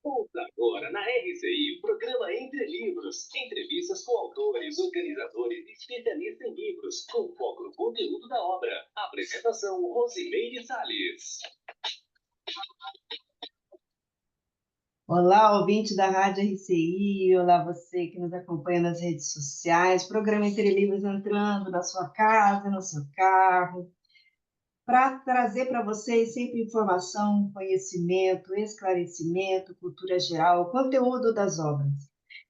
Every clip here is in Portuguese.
Ouça agora na RCI o programa Entre Livros. Entrevistas com autores, organizadores e especialistas em livros, com foco no conteúdo da obra. Apresentação: Rosimeire Salles. Olá, ouvinte da Rádio RCI, olá você que nos acompanha nas redes sociais, programa Entre Livros entrando na sua casa, no seu carro, para trazer para vocês sempre informação, conhecimento, esclarecimento, cultura geral, conteúdo das obras.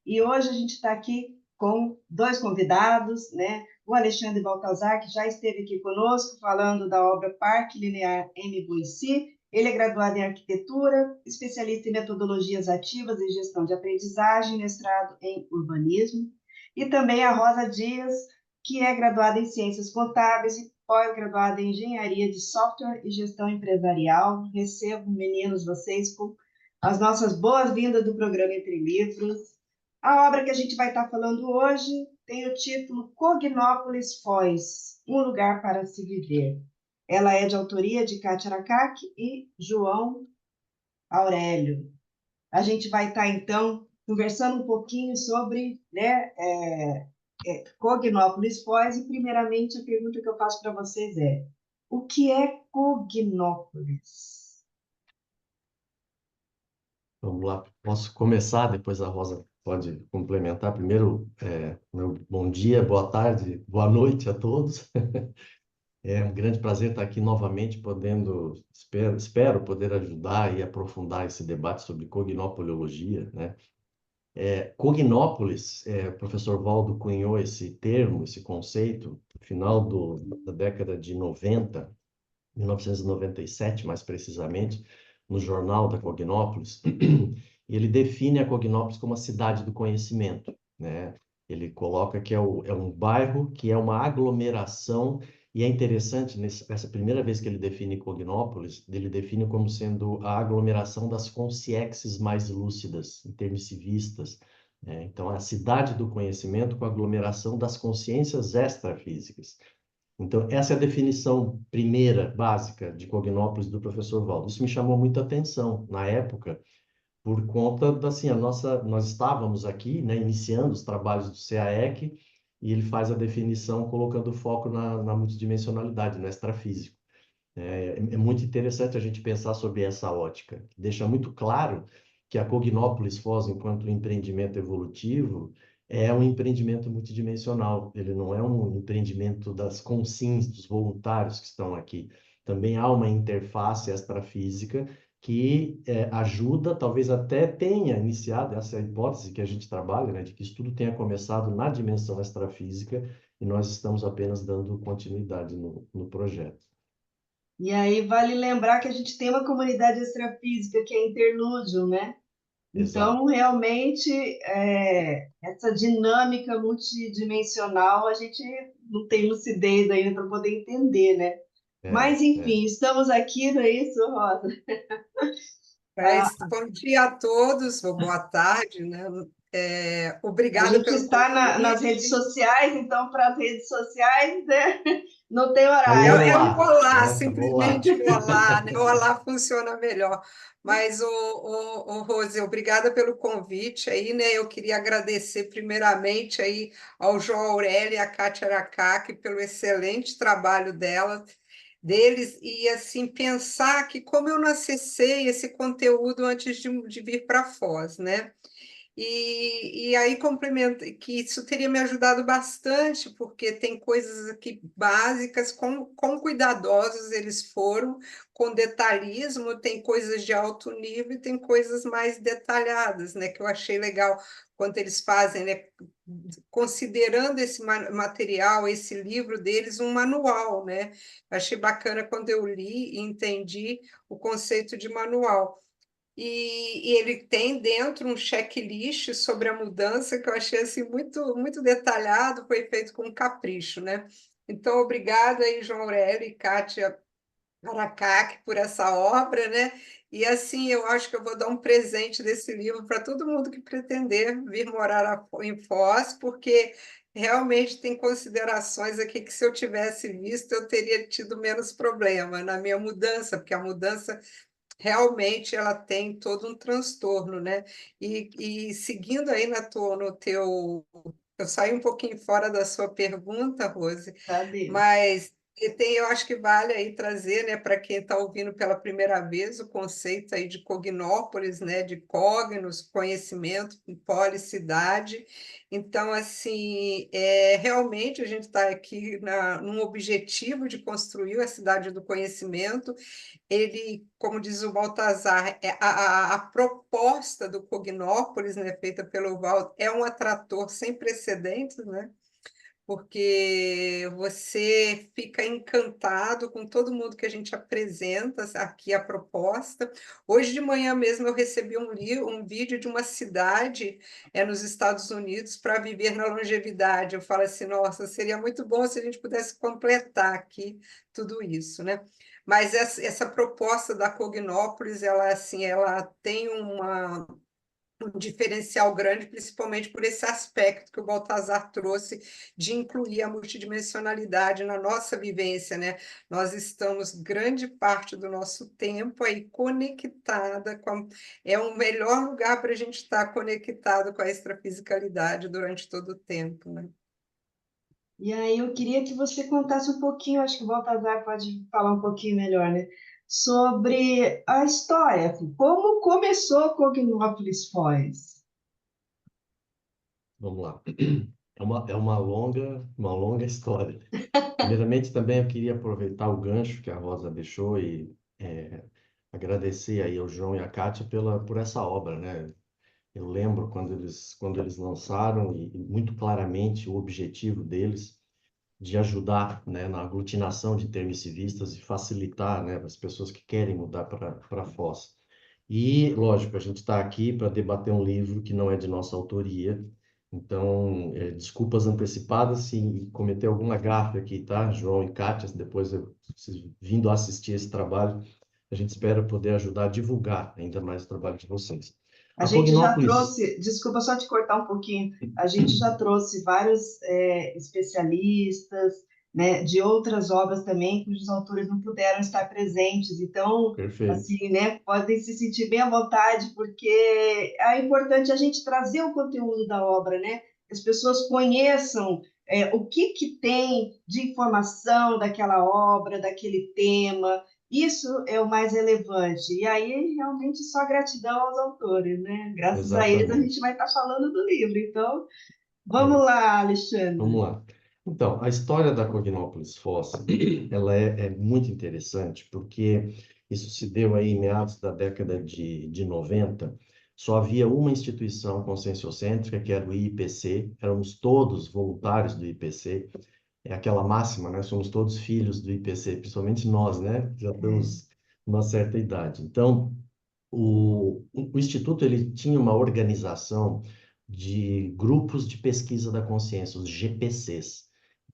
E hoje a gente está aqui com dois convidados, né? O Alexandre Baltazar, que já esteve aqui conosco, falando da obra Parque Linear M. Boici. Ele é graduado em arquitetura, especialista em metodologias ativas e gestão de aprendizagem, mestrado em urbanismo. E também a Rosa Dias, que é graduada em ciências contábeis e pós-graduada em engenharia de software e gestão empresarial. Recebo, meninos, vocês com as nossas boas-vindas do programa Entre Livros. A obra que a gente vai estar falando hoje tem o título Cognópolis Foz, um lugar para se viver. Ela é de autoria de Kátia Aracaki e João Aurélio. A gente vai estar, então, conversando um pouquinho sobre, né, Cognópolis Foz, e primeiramente a pergunta que eu faço para vocês é: o que é Cognópolis? Vamos lá, posso começar, depois a Rosa pode complementar. Primeiro, meu bom dia, boa tarde, boa noite a todos. É um grande prazer estar aqui novamente, espero poder ajudar e aprofundar esse debate sobre cognopoliologia, né? Cognópolis, o professor Valdo cunhou esse termo, esse conceito, no final da década de 90, 1997, mais precisamente, no jornal da Cognópolis, e ele define a Cognópolis como a cidade do conhecimento, né? Ele coloca que é um bairro que é uma aglomeração, e é interessante, nessa primeira vez que ele define Cognópolis, ele define como sendo a aglomeração das consciências mais lúcidas, intermissivistas, né? Então, é a cidade do conhecimento com a aglomeração das consciências extrafísicas. Então, essa é a definição primeira, básica, de Cognópolis do professor Valdo. Isso me chamou muita atenção na época, por conta assim, nós estávamos aqui, né, iniciando os trabalhos do CAEC, e ele faz a definição colocando foco na multidimensionalidade, no extrafísico. É muito interessante a gente pensar sobre essa ótica, que deixa muito claro que a Cognópolis Foz, enquanto empreendimento evolutivo, é um empreendimento multidimensional. Ele não é um empreendimento das consciências, dos voluntários que estão aqui. Também há uma interface extrafísica que ajuda, talvez até tenha iniciado essa hipótese que a gente trabalha, né, de que isso tudo tenha começado na dimensão extrafísica e nós estamos apenas dando continuidade no projeto. E aí vale lembrar que a gente tem uma comunidade extrafísica que é Interlúdio, né? Exato. Então, realmente, essa dinâmica multidimensional a gente não tem lucidez ainda para poder entender, né? Mas, enfim, estamos aqui, não é isso, Rosa? Bom dia a todos, ou boa tarde, né? A Obrigada gente pelo está nas convite. redes sociais, então, para as redes sociais, né? Não tem É um horário. É um olá, olá, né? simplesmente um olá, né? O olá funciona melhor. Mas, Rose, obrigada pelo convite aí, né? Eu queria agradecer primeiramente aí ao João Aurélio e à Kátia Aracaki pelo excelente trabalho deles, e assim pensar que como eu não acessei esse conteúdo antes de vir para Foz, né? E aí complemento que isso teria me ajudado bastante, porque tem coisas aqui básicas, com cuidadosos eles foram, com detalhismo, tem coisas de alto nível e tem coisas mais detalhadas, né? Que eu achei legal quando eles fazem, né? Considerando esse material, esse livro deles, um manual, né? Achei bacana quando eu li e entendi o conceito de manual. E ele tem dentro um checklist sobre a mudança que eu achei assim, muito, muito detalhado, foi feito com capricho, né? Então, obrigada aí, João Aurélio e Kátia Aracaki, por essa obra, né? E assim, eu acho que eu vou dar um presente desse livro para todo mundo que pretender vir morar em Foz, porque realmente tem considerações aqui que se eu tivesse visto, eu teria tido menos problema na minha mudança, porque a mudança realmente ela tem todo um transtorno, né? E seguindo aí no teu. Eu saí um pouquinho fora da sua pergunta, Rose, Tá, Deus. mas eu acho que vale aí trazer, né, para quem está ouvindo pela primeira vez, o conceito aí de cognópolis, né, de cognos, conhecimento, policidade. Então, assim, realmente a gente está aqui num objetivo de construir a cidade do conhecimento. Ele, como diz o Baltazar, a proposta do Cognópolis, né, feita pelo Val, é um atrator sem precedentes, né? Porque você fica encantado com todo mundo que a gente apresenta aqui a proposta. Hoje de manhã mesmo eu recebi um vídeo de uma cidade nos Estados Unidos para viver na longevidade. Eu falo assim, nossa, seria muito bom se a gente pudesse completar aqui tudo isso, né? Mas essa proposta da Cognópolis, ela, assim, ela tem um diferencial grande, principalmente por esse aspecto que o Baltazar trouxe de incluir a multidimensionalidade na nossa vivência, né? Nós estamos grande parte do nosso tempo aí conectada é o melhor lugar para a gente estar conectado com a extrafisicalidade durante todo o tempo, né? E aí eu queria que você contasse um pouquinho, acho que o Baltazar pode falar um pouquinho melhor, né? Sobre a história, assim, como começou Cognópolis Foz? Vamos lá. Uma longa história. Primeiramente, também eu queria aproveitar o gancho que a Rosa deixou e agradecer aí ao João e à Kátia por essa obra, né? Eu lembro quando eles lançaram e muito claramente o objetivo deles de ajudar, né, na aglutinação de intermissivistas e facilitar, né, as pessoas que querem mudar para Foz. E, lógico, a gente está aqui para debater um livro que não é de nossa autoria, então, desculpas antecipadas se cometer alguma gafe aqui, tá? João e Kátia, depois vocês vindo assistir esse trabalho, a gente espera poder ajudar a divulgar ainda mais o trabalho de vocês. A A gente já Cognópolis, trouxe, desculpa só te cortar um pouquinho, a gente já trouxe vários especialistas, né, de outras obras também, cujos autores não puderam estar presentes. Então, perfeito, assim, né, podem se sentir bem à vontade, porque é importante a gente trazer o conteúdo da obra, né? Que as pessoas conheçam o que que tem de informação daquela obra, daquele tema. Isso é o mais relevante. E aí, realmente, só gratidão aos autores, né? Graças a eles, a gente exatamente, vai estar falando do livro. Então, é vamos isso. lá, Vamos Alexandre. lá. Então, a história da Cognópolis Fóssil, ela é muito interessante, porque isso se deu aí em meados da década de 90. Só havia uma instituição conscienciocêntrica, que era o IPC, éramos todos voluntários do IPC, é aquela máxima, né? Somos todos filhos do IPC, principalmente nós, né? Já É. temos uma certa idade. Então, o Instituto ele tinha uma organização de grupos de pesquisa da consciência, os GPCs.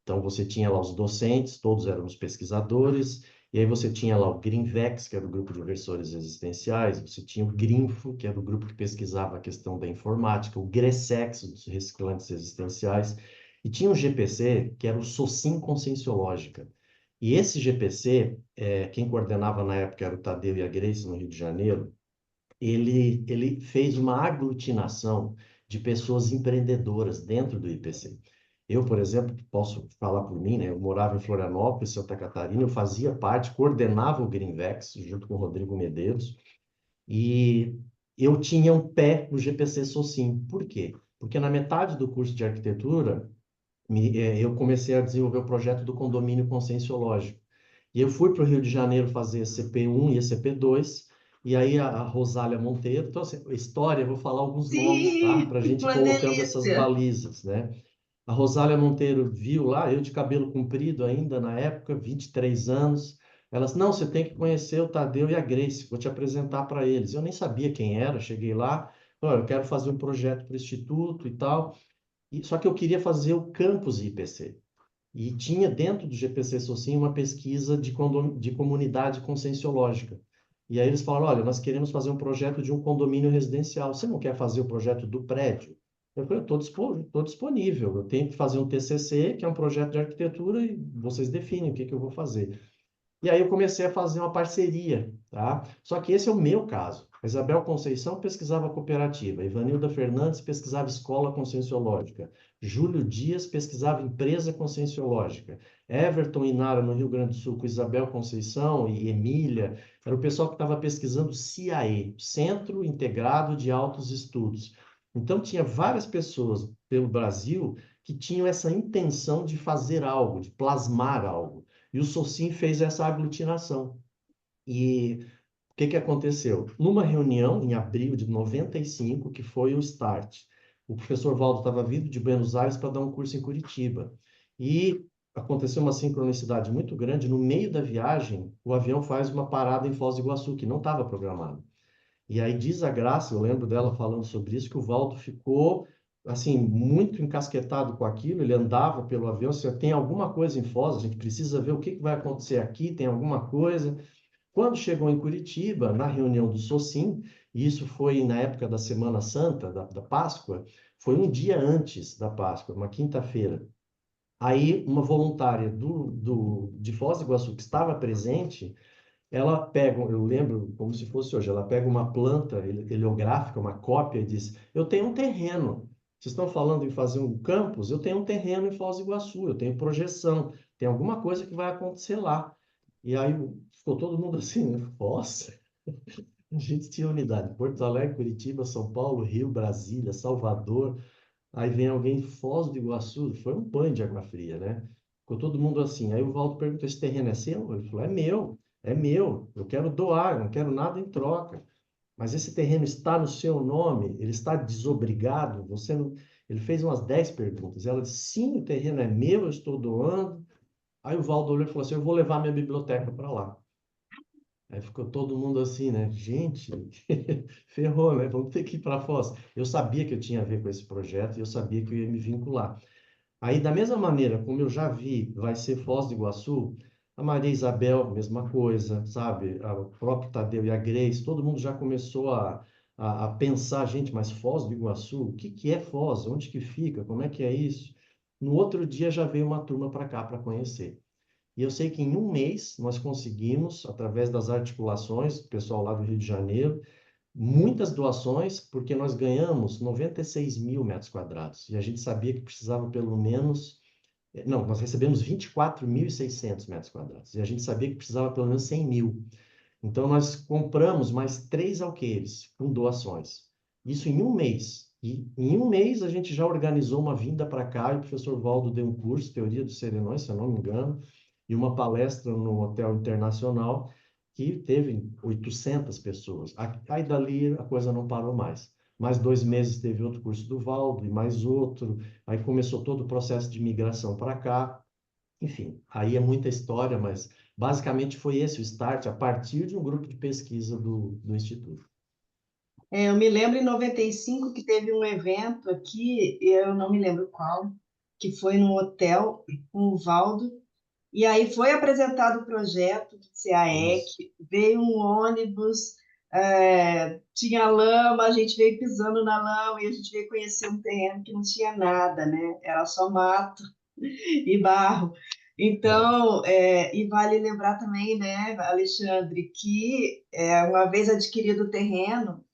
Então, você tinha lá os docentes, todos eram os pesquisadores, e aí você tinha lá o GRINVEX, que era o grupo de inversores existenciais, você tinha o GRINFO, que era o grupo que pesquisava a questão da informática, o GRESEX, dos reciclantes existenciais, e tinha o GPC, que era o SOCIM Conscienciológica. E esse GPC, quem coordenava na época era o Tadeu e a Grace, no Rio de Janeiro, ele fez uma aglutinação de pessoas empreendedoras dentro do IPC. Eu, por exemplo, posso falar por mim, né? Eu morava em Florianópolis, Santa Catarina, eu fazia parte, coordenava o Greenvex, junto com o Rodrigo Medeiros, e eu tinha um pé no GPC Socim. Por quê? Porque na metade do curso de arquitetura, eu comecei a desenvolver o projeto do condomínio conscienciológico. E eu fui para o Rio de Janeiro fazer CP1 e CP2, e aí a Rosália Monteiro, então, assim, história, eu vou falar alguns nomes, tá? Sim, Para a gente ir uma colocando essas delícia. balizas, né? A Rosália Monteiro viu lá, eu de cabelo comprido ainda na época, 23 anos. Elas, não, você tem que conhecer o Tadeu e a Grace, vou te apresentar para eles. Eu nem sabia quem era, cheguei lá, olha, eu quero fazer um projeto para o Instituto e tal. Só que eu queria fazer o campus IPC. E tinha dentro do GPC Socim uma pesquisa de comunidade conscienciológica. E aí eles falaram, olha, nós queremos fazer um projeto de um condomínio residencial. Você não quer fazer o projeto do prédio? Eu falei, eu estou disponível. Eu tenho que fazer um TCC, que é um projeto de arquitetura, e vocês definem o que que eu vou fazer. E aí eu comecei a fazer uma parceria, tá? Só que esse é o meu caso. A Isabel Conceição pesquisava cooperativa, Ivanilda Fernandes pesquisava escola conscienciológica, Júlio Dias pesquisava empresa conscienciológica, Everton Inara no Rio Grande do Sul com Isabel Conceição e Emília, era o pessoal que estava pesquisando CIAE, Centro Integrado de Altos Estudos. Então tinha várias pessoas pelo Brasil que tinham essa intenção de fazer algo, de plasmar algo. E o Socim fez essa aglutinação. E o que aconteceu? Numa reunião, em abril de 95, que foi o start, o professor Valdo estava vindo de Buenos Aires para dar um curso em Curitiba. E aconteceu uma sincronicidade muito grande. No meio da viagem, o avião faz uma parada em Foz do Iguaçu, que não estava programado. E aí diz a Graça, eu lembro dela falando sobre isso, que o Valdo ficou assim muito encasquetado com aquilo, ele andava pelo avião, se tem alguma coisa em Foz, a gente precisa ver o que vai acontecer aqui, tem alguma coisa. Quando chegou em Curitiba, na reunião do Socim, e isso foi na época da Semana Santa, da Páscoa, foi um dia antes da Páscoa, uma quinta-feira. Aí, uma voluntária de Foz do Iguaçu que estava presente, ela pega, eu lembro como se fosse hoje, ela pega uma planta heliográfica, uma cópia, e diz: eu tenho um terreno. Vocês estão falando em fazer um campus? Eu tenho um terreno em Foz do Iguaçu, eu tenho projeção, tem alguma coisa que vai acontecer lá. E aí ficou todo mundo assim, né? Foz? A gente tinha unidade. Porto Alegre, Curitiba, São Paulo, Rio, Brasília, Salvador. Aí vem alguém de Foz do Iguaçu, foi um banho de água fria, né? Ficou todo mundo assim. Aí o Valdo perguntou: esse terreno é seu? Ele falou: é meu, eu quero doar, eu não quero nada em troca. Mas esse terreno está no seu nome, ele está desobrigado, você não... Ele fez umas 10 perguntas. Ela disse: sim, o terreno é meu, eu estou doando. Aí o Valdo olhou e falou assim: eu vou levar minha biblioteca para lá. Aí ficou todo mundo assim, né? Gente, ferrou, né? Vamos ter que ir para Foz. Eu sabia que eu tinha a ver com esse projeto e eu sabia que eu ia me vincular. Aí, da mesma maneira como eu já vi, vai ser Foz do Iguaçu, a Maria Isabel, mesma coisa, sabe? O próprio Tadeu e a Grace, todo mundo já começou a pensar: gente, mas Foz do Iguaçu, o que que é Foz? Onde que fica? Como é que é isso? No outro dia já veio uma turma para cá para conhecer. E eu sei que em um mês nós conseguimos, através das articulações, do pessoal lá do Rio de Janeiro, muitas doações, porque nós ganhamos 96 mil metros quadrados. E a gente sabia que precisava pelo menos... Não, nós recebemos 24.600 metros quadrados. E a gente sabia que precisava pelo menos 100 mil. Então, nós compramos mais 3 alqueires com doações. Isso em um mês. E em um mês a gente já organizou uma vinda para cá e o professor Valdo deu um curso, Teoria dos Serenões, se eu não me engano, e uma palestra no Hotel Internacional que teve 800 pessoas. Aí dali a coisa não parou mais. Mais 2 meses teve outro curso do Valdo e mais outro. Aí começou todo o processo de migração para cá. Enfim, aí é muita história, mas basicamente foi esse o start a partir de um grupo de pesquisa do Instituto. Eu me lembro em 95 que teve um evento aqui, eu não me lembro qual, que foi num hotel com o Valdo, e aí foi apresentado o projeto do Isso. CAEC, veio um ônibus, tinha lama, a gente veio pisando na lama e a gente veio conhecer um terreno que não tinha nada, né? Era só mato e barro. É, Então, e vale lembrar também, né, Alexandre, que uma vez adquirido o terreno,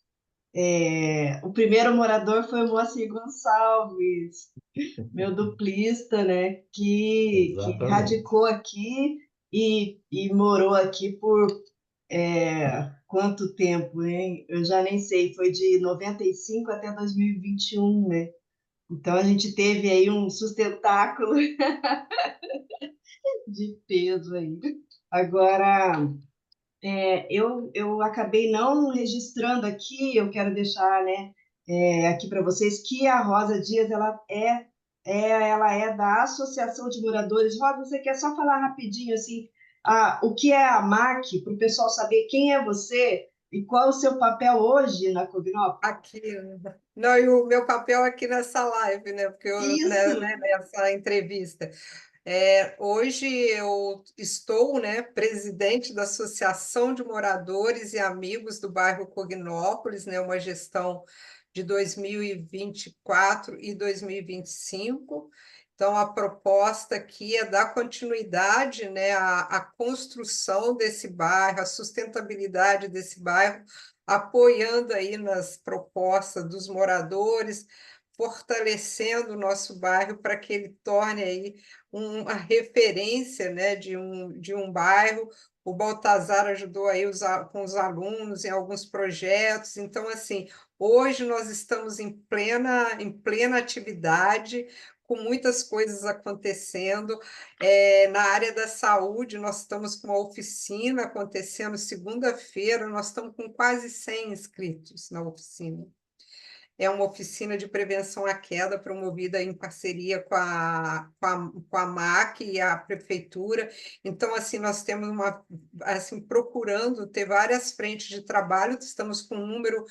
o primeiro morador foi o Moacir Gonçalves, meu duplista, né, que exatamente. radicou aqui e morou aqui por quanto tempo, hein? Eu já nem sei, foi de 95 até 2021, né? Então a gente teve aí um sustentáculo de peso aí. Agora, eu acabei não registrando aqui, eu quero deixar, né, aqui para vocês que a Rosa Dias ela é da Associação de Moradores. Rosa, você quer só falar rapidinho assim, o que é a MAC, para o pessoal saber quem é você e qual é o seu papel hoje na Cognop? Aqui, não, e o meu papel aqui nessa live, né? Porque eu, Isso. nessa entrevista. Hoje eu estou, né, presidente da Associação de Moradores e Amigos do bairro Cognópolis, né, uma gestão de 2024 e 2025. Então, a proposta aqui é dar continuidade, né, à construção desse bairro, à sustentabilidade desse bairro, apoiando aí nas propostas dos moradores, fortalecendo o nosso bairro para que ele torne aí uma referência, né, de um bairro. O Baltazar ajudou aí com os alunos em alguns projetos. Então, assim, hoje nós estamos em plena atividade, com muitas coisas acontecendo. Na área da saúde, nós estamos com uma oficina acontecendo segunda-feira, nós estamos com quase 100 inscritos na oficina. É uma oficina de prevenção à queda promovida em parceria com a MAC e a prefeitura. Então, assim, nós temos procurando ter várias frentes de trabalho, estamos com um número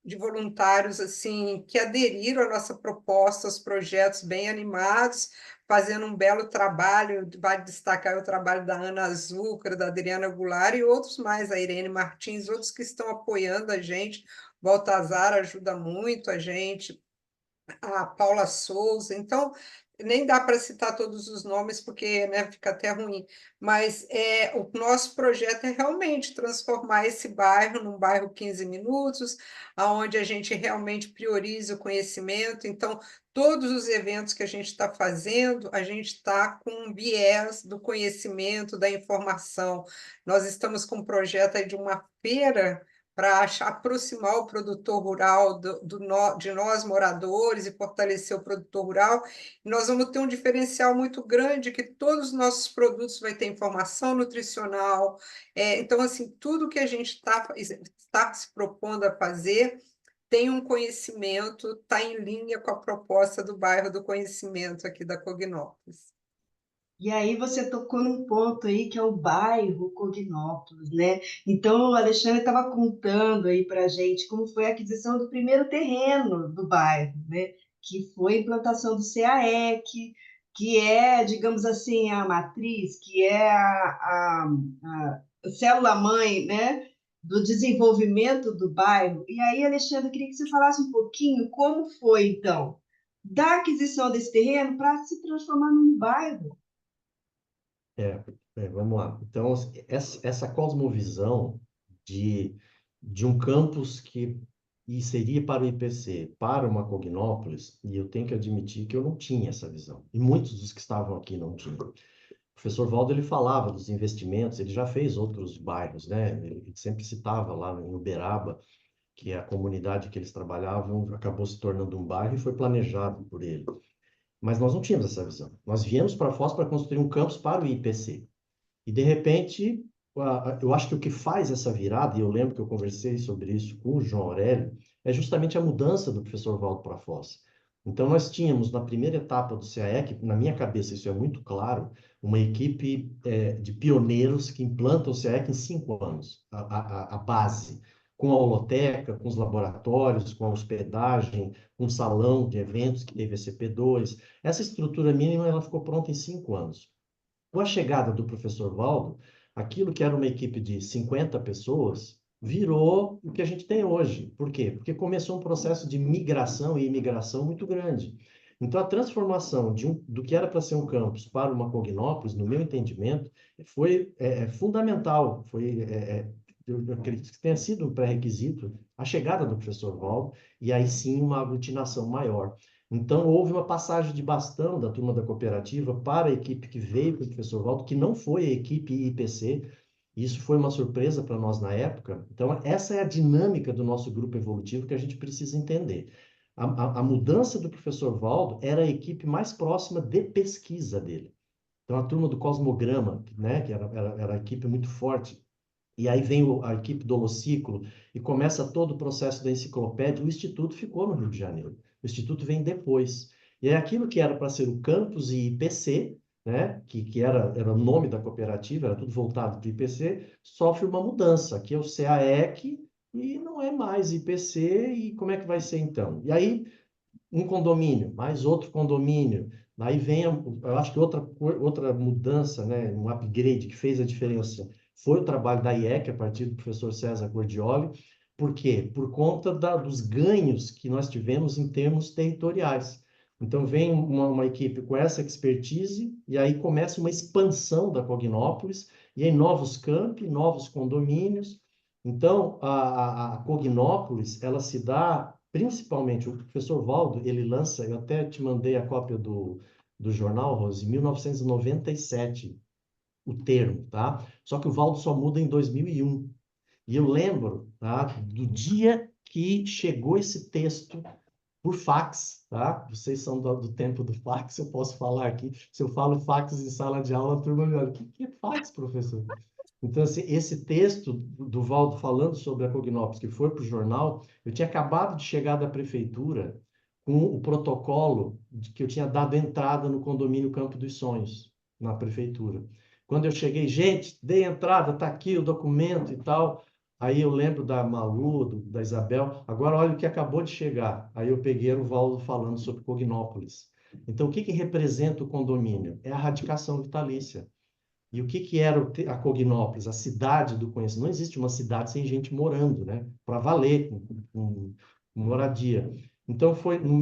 de voluntários assim que aderiram à nossa proposta, aos projetos bem animados, fazendo um belo trabalho. Vale destacar o trabalho da Ana Azúcar, da Adriana Goulart e outros mais, a Irene Martins, outros que estão apoiando a gente. Baltazar ajuda muito a gente, a Paula Souza. Então, nem dá para citar todos os nomes, porque, né, fica até ruim, mas o nosso projeto é realmente transformar esse bairro num bairro 15 minutos, onde a gente realmente prioriza o conhecimento. Então, todos os eventos que a gente está fazendo, a gente está com um viés do conhecimento, da informação. Nós estamos com um projeto aí de uma feira para aproximar o produtor rural de nós, moradores, e fortalecer o produtor rural. E nós vamos ter um diferencial muito grande, que todos os nossos produtos vão ter informação nutricional. Então, assim, tudo que a gente está se propondo a fazer tem um conhecimento, está em linha com a proposta do bairro do conhecimento aqui da Cognópolis. E aí você tocou num ponto aí que é o bairro Cognópolis, né? Então, o Alexandre estava contando aí para a gente como foi a aquisição do primeiro terreno do bairro, né? Que foi a implantação do CAEC, que é, digamos assim, a matriz, que é a célula-mãe, né? Do desenvolvimento do bairro. E aí, Alexandre, eu queria que você falasse um pouquinho como foi, então, da aquisição desse terreno para se transformar num bairro. É, vamos lá. Então, essa cosmovisão de, de um campus que seria para o IPC, para uma Cognópolis, e eu tenho que admitir que eu não tinha essa visão. E muitos dos que estavam aqui não tinham. O professor Valdo, ele falava dos investimentos, ele já fez outros bairros, né? Ele sempre citava lá em Uberaba, que a comunidade que eles trabalhavam acabou se tornando um bairro e foi planejado por ele. Mas nós não tínhamos essa visão. Nós viemos para Foz para construir um campus para o IPC. E, de repente, eu acho que o que faz essa virada, e eu lembro que eu conversei sobre isso com o João Aurélio, é justamente a mudança do professor Valdo para Foz. Então, nós tínhamos, na primeira etapa do CAEC, na minha cabeça isso é muito claro, uma equipe de pioneiros que implantam o CAEC em 5 anos, a base, com a holoteca, com os laboratórios, com a hospedagem, com o salão de eventos que teve a CP2. Essa estrutura mínima ela ficou pronta em 5 anos. Com a chegada do professor Valdo, aquilo que era uma equipe de 50 pessoas virou o que a gente tem hoje. Por quê? Porque começou um processo de migração e imigração muito grande. Então, a transformação do que era para ser um campus para uma Cognópolis, no meu entendimento, foi fundamental. Eu acredito que tenha sido um pré-requisito a chegada do professor Valdo e aí sim uma aglutinação maior. Então, houve uma passagem de bastão da turma da cooperativa para a equipe que veio com o professor Valdo, que não foi a equipe IPC. Isso foi uma surpresa para nós na época. Então, essa é a dinâmica do nosso grupo evolutivo que a gente precisa entender. A mudança do professor Valdo era a equipe mais próxima de pesquisa dele. Então, a turma do Cosmograma, né, que era a equipe muito forte, e aí vem a equipe do Holociclo e começa todo o processo da enciclopédia. O Instituto ficou no Rio de Janeiro. O Instituto vem depois. E é aquilo que era para ser o campus e IPC, né, que era o nome da cooperativa, era tudo voltado para o IPC, sofre uma mudança. Aqui é o CAEC e não é mais IPC. E como é que vai ser então? E aí, um condomínio, mais outro condomínio. Aí vem, eu acho que outra mudança, né, um upgrade que fez a diferença foi o trabalho da IEC, a partir do professor César Cordioli. Por quê? Por conta dos ganhos que nós tivemos em termos territoriais. Então, vem uma equipe com essa expertise, e aí começa uma expansão da Cognópolis, e aí novos campi, novos condomínios. Então, a Cognópolis, ela se dá, principalmente, o professor Valdo, ele lança, eu até te mandei a cópia do jornal, Rose, em 1997, o termo, tá? Só que o Valdo só muda em 2001. E eu lembro, tá, do dia que chegou esse texto por fax, tá? Vocês são do tempo do fax, eu posso falar aqui. Se eu falo fax em sala de aula, a turma me olha, o que é fax, professor? Então, assim, esse texto do Valdo falando sobre a Cognópolis, que foi para o jornal, eu tinha acabado de chegar da prefeitura com o protocolo de que eu tinha dado entrada no condomínio Campo dos Sonhos, na prefeitura. Quando eu cheguei, gente, dei entrada, está aqui o documento e tal. Aí eu lembro da Malu, da Isabel. Agora olha o que acabou de chegar. Aí eu peguei o Valdo falando sobre Cognópolis. Então, o que representa o condomínio? É a radicação vitalícia. E o que era a Cognópolis? A cidade do conhecimento. Não existe uma cidade sem gente morando, né? Para valer, com moradia. Então, foi no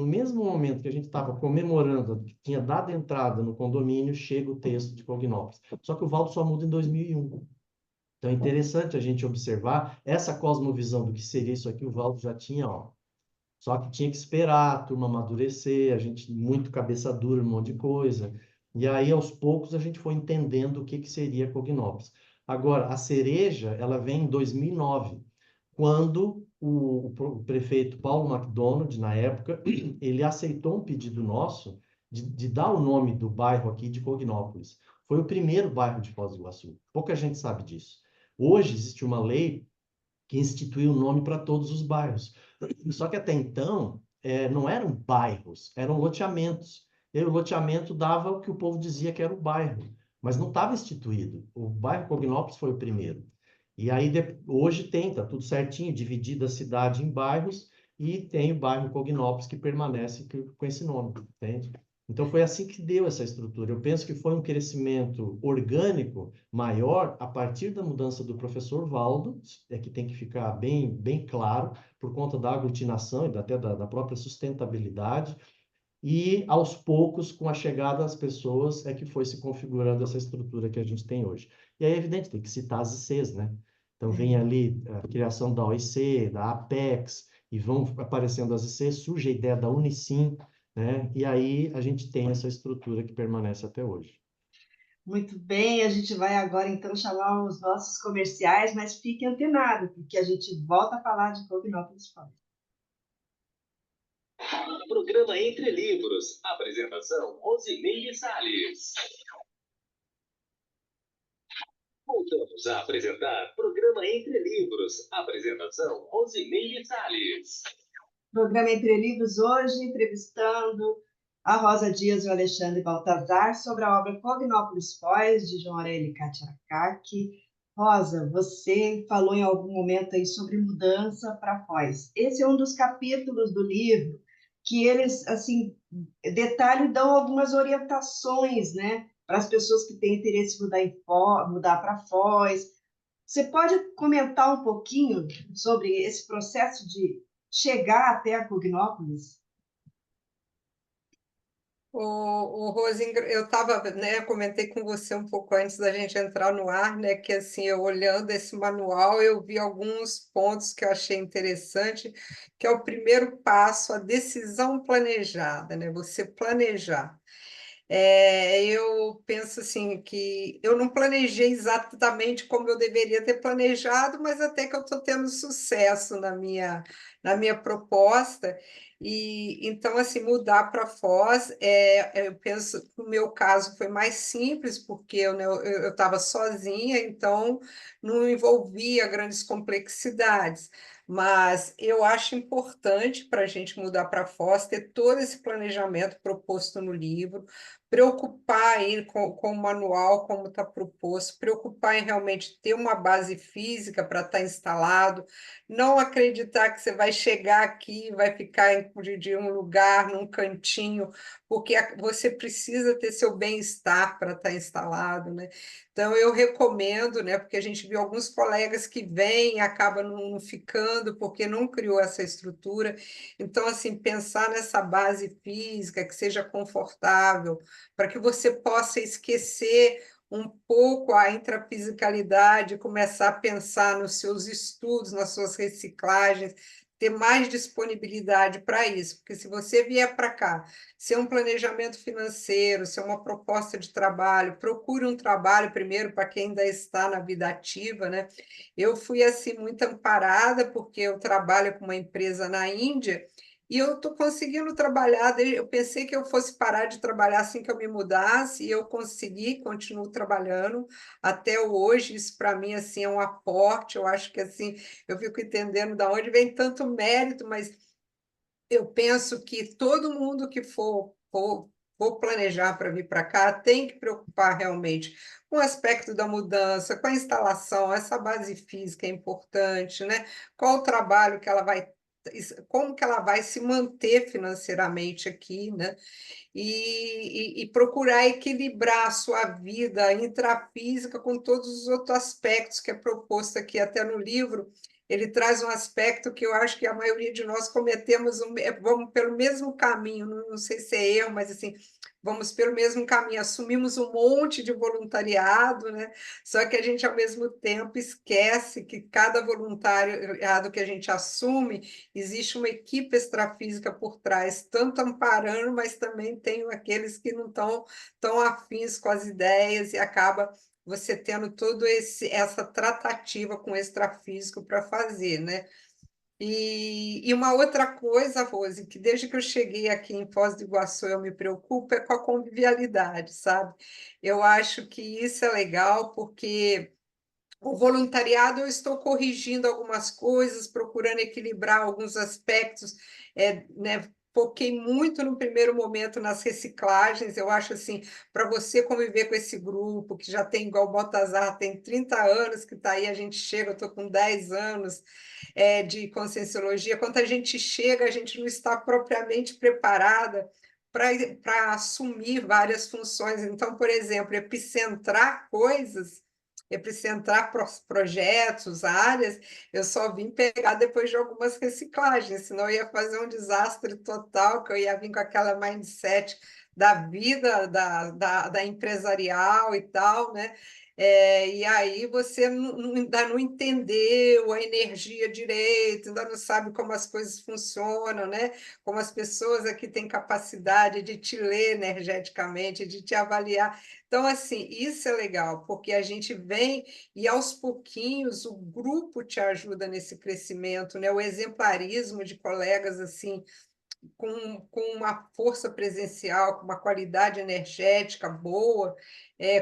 mesmo momento que a gente estava comemorando, que tinha dado entrada no condomínio, chega o texto de Cognópolis. Só que o Valdo só muda em 2001. Então, é interessante a gente observar essa cosmovisão do que seria isso aqui, o Valdo já tinha, ó. Só que tinha que esperar a turma amadurecer, a gente muito cabeça dura, um monte de coisa. E aí, aos poucos, a gente foi entendendo o que seria Cognópolis. Agora, a cereja, ela vem em 2009, quando o prefeito Paulo McDonald, na época, ele aceitou um pedido nosso de dar o nome do bairro aqui de Cognópolis. Foi o primeiro bairro de Foz do Iguaçu. Pouca gente sabe disso. Hoje existe uma lei que instituiu o nome para todos os bairros. Só que até então, não eram bairros, eram loteamentos. E o loteamento dava o que o povo dizia que era o bairro, mas não estava instituído. O bairro Cognópolis foi o primeiro. E aí, hoje está tudo certinho, dividida a cidade em bairros, e tem o bairro Cognópolis que permanece com esse nome, entende? Então, foi assim que deu essa estrutura. Eu penso que foi um crescimento orgânico maior a partir da mudança do professor Valdo, que tem que ficar bem, bem claro, por conta da aglutinação e até da própria sustentabilidade, e aos poucos, com a chegada das pessoas, é que foi se configurando essa estrutura que a gente tem hoje. E aí, é evidente, tem que citar as ICs, né? Então, vem ali a criação da OIC, da Apex, e vão aparecendo as ICs, surge a ideia da Unicim, né? E aí a gente tem essa estrutura que permanece até hoje. Muito bem, a gente vai agora então chamar os nossos comerciais, mas fique antenado, porque a gente volta a falar de Cognópolis Forte. Programa Entre Livros. Apresentação: Rosimeire Salles. Voltamos a apresentar Programa Entre Livros. Apresentação: Rosimeire Salles. Programa Entre Livros hoje, entrevistando a Rosa Dias e o Alexandre Baltazar sobre a obra Cognópolis Foz, de João Aurélio Catiaracaque. Rosa, você falou em algum momento aí sobre mudança para Foz. Esse é um dos capítulos do livro que eles, assim, detalham e dão algumas orientações, né, para as pessoas que têm interesse em mudar para Foz. Você pode comentar um pouquinho sobre esse processo de chegar até a Cognópolis? O Rose, eu estava, né, comentei com você um pouco antes da gente entrar no ar, né, que assim, eu olhando esse manual, eu vi alguns pontos que eu achei interessante, que é o primeiro passo, a decisão planejada, né, você planejar. Eu penso assim que eu não planejei exatamente como eu deveria ter planejado, mas até que eu estou tendo sucesso na minha proposta. E então, assim, mudar para Foz, eu penso que o meu caso foi mais simples, porque eu estava sozinha, então não envolvia grandes complexidades. Mas eu acho importante para a gente mudar para Foz ter todo esse planejamento proposto no livro, preocupar aí com o manual, como está proposto, preocupar em realmente ter uma base física para estar instalado, não acreditar que você vai chegar aqui e vai ficar de um lugar, num cantinho, porque você precisa ter seu bem-estar para estar instalado, né? Então, eu recomendo, né, porque a gente viu alguns colegas que vêm e acabam não ficando porque não criou essa estrutura. Então, assim, pensar nessa base física que seja confortável, para que você possa esquecer um pouco a intrafisicalidade, começar a pensar nos seus estudos, nas suas reciclagens, ter mais disponibilidade para isso, porque se você vier para cá, se é um planejamento financeiro, se é uma proposta de trabalho, procure um trabalho primeiro para quem ainda está na vida ativa, né? Eu fui assim muito amparada porque eu trabalho com uma empresa na Índia e eu estou conseguindo trabalhar. Eu pensei que eu fosse parar de trabalhar assim que eu me mudasse e eu consegui, continuo trabalhando até hoje. Isso para mim assim é um aporte. Eu acho que assim eu fico entendendo de onde vem tanto mérito, mas eu penso que todo mundo que for planejar para vir para cá tem que preocupar realmente com o aspecto da mudança, com a instalação, essa base física é importante, né? Qual o trabalho que ela vai, como que ela vai se manter financeiramente aqui, né? E procurar equilibrar a sua vida intrafísica com todos os outros aspectos que é proposto aqui, até no livro. Ele traz um aspecto que eu acho que a maioria de nós cometemos, vamos pelo mesmo caminho, não sei se é erro, mas assim, vamos pelo mesmo caminho, assumimos um monte de voluntariado, né? Só que a gente, ao mesmo tempo, esquece que cada voluntariado que a gente assume, existe uma equipe extrafísica por trás, tanto amparando, mas também tem aqueles que não estão tão afins com as ideias e acaba você tendo toda essa tratativa com o extrafísico para fazer, né? E uma outra coisa, Rose, que desde que eu cheguei aqui em Foz do Iguaçu eu me preocupo é com a convivialidade, sabe? Eu acho que isso é legal porque o voluntariado eu estou corrigindo algumas coisas, procurando equilibrar alguns aspectos, né? Foquei muito no primeiro momento nas reciclagens. Eu acho assim, para você conviver com esse grupo, que já tem, igual o Baltazar, tem 30 anos que está aí, a gente chega, eu estou com 10 anos de conscienciologia. Quando a gente chega, a gente não está propriamente preparada para assumir várias funções. Então, por exemplo, epicentrar coisas, epicentrar projetos, áreas, eu só vim pegar depois de algumas reciclagens, senão eu ia fazer um desastre total, que eu ia vir com aquela mindset da vida, da empresarial e tal, né? E aí você ainda não entendeu a energia direito, ainda não sabe como as coisas funcionam, né? Como as pessoas aqui têm capacidade de te ler energeticamente, de te avaliar. Então, assim, isso é legal, porque a gente vem e aos pouquinhos o grupo te ajuda nesse crescimento, né? O exemplarismo de colegas assim com uma força presencial, com uma qualidade energética boa,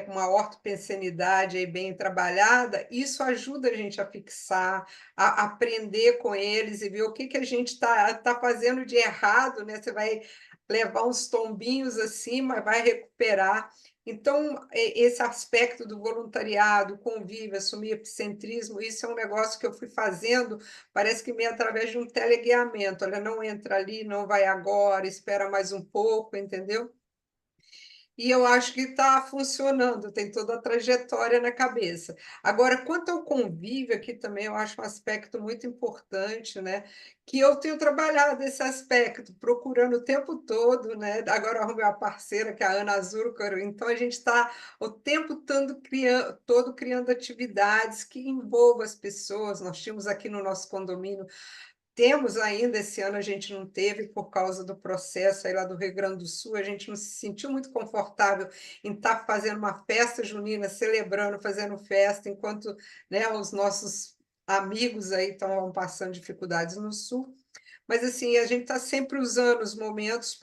com uma ortopensenidade aí bem trabalhada, isso ajuda a gente a fixar, a aprender com eles e ver o que a gente tá fazendo de errado, né? Você vai levar uns tombinhos assim, mas vai recuperar. Então, esse aspecto do voluntariado, convívio, assumir epicentrismo, isso é um negócio que eu fui fazendo, parece que meio através de um teleguiamento. Olha, não entra ali, não vai agora, espera mais um pouco, entendeu? E eu acho que está funcionando, tem toda a trajetória na cabeça. Agora, quanto ao convívio, aqui também eu acho um aspecto muito importante, né? Que eu tenho trabalhado esse aspecto, procurando o tempo todo, né? Agora eu arrumei uma parceira, que é a Ana Azúcar, então a gente está o tempo todo criando atividades que envolvam as pessoas. Nós tínhamos aqui no nosso condomínio temos ainda, esse ano a gente não teve, por causa do processo aí lá do Rio Grande do Sul, a gente não se sentiu muito confortável em estar fazendo uma festa junina, celebrando, fazendo festa, enquanto, né, os nossos amigos aí estão passando dificuldades no Sul. Mas, assim, a gente está sempre usando os momentos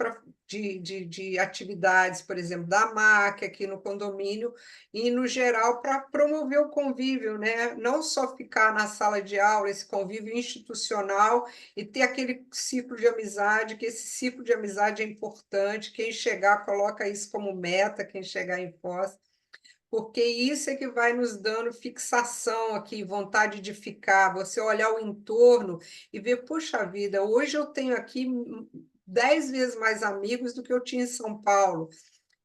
de atividades, por exemplo, da MAC aqui no condomínio, e, no geral, para promover o convívio, né? Não só ficar na sala de aula, esse convívio institucional, e ter aquele ciclo de amizade, que esse ciclo de amizade é importante. Quem chegar, coloca isso como meta, quem chegar em Foz, porque isso é que vai nos dando fixação aqui, vontade de ficar, você olhar o entorno e ver, puxa vida, hoje eu tenho aqui 10 vezes mais amigos do que eu tinha em São Paulo.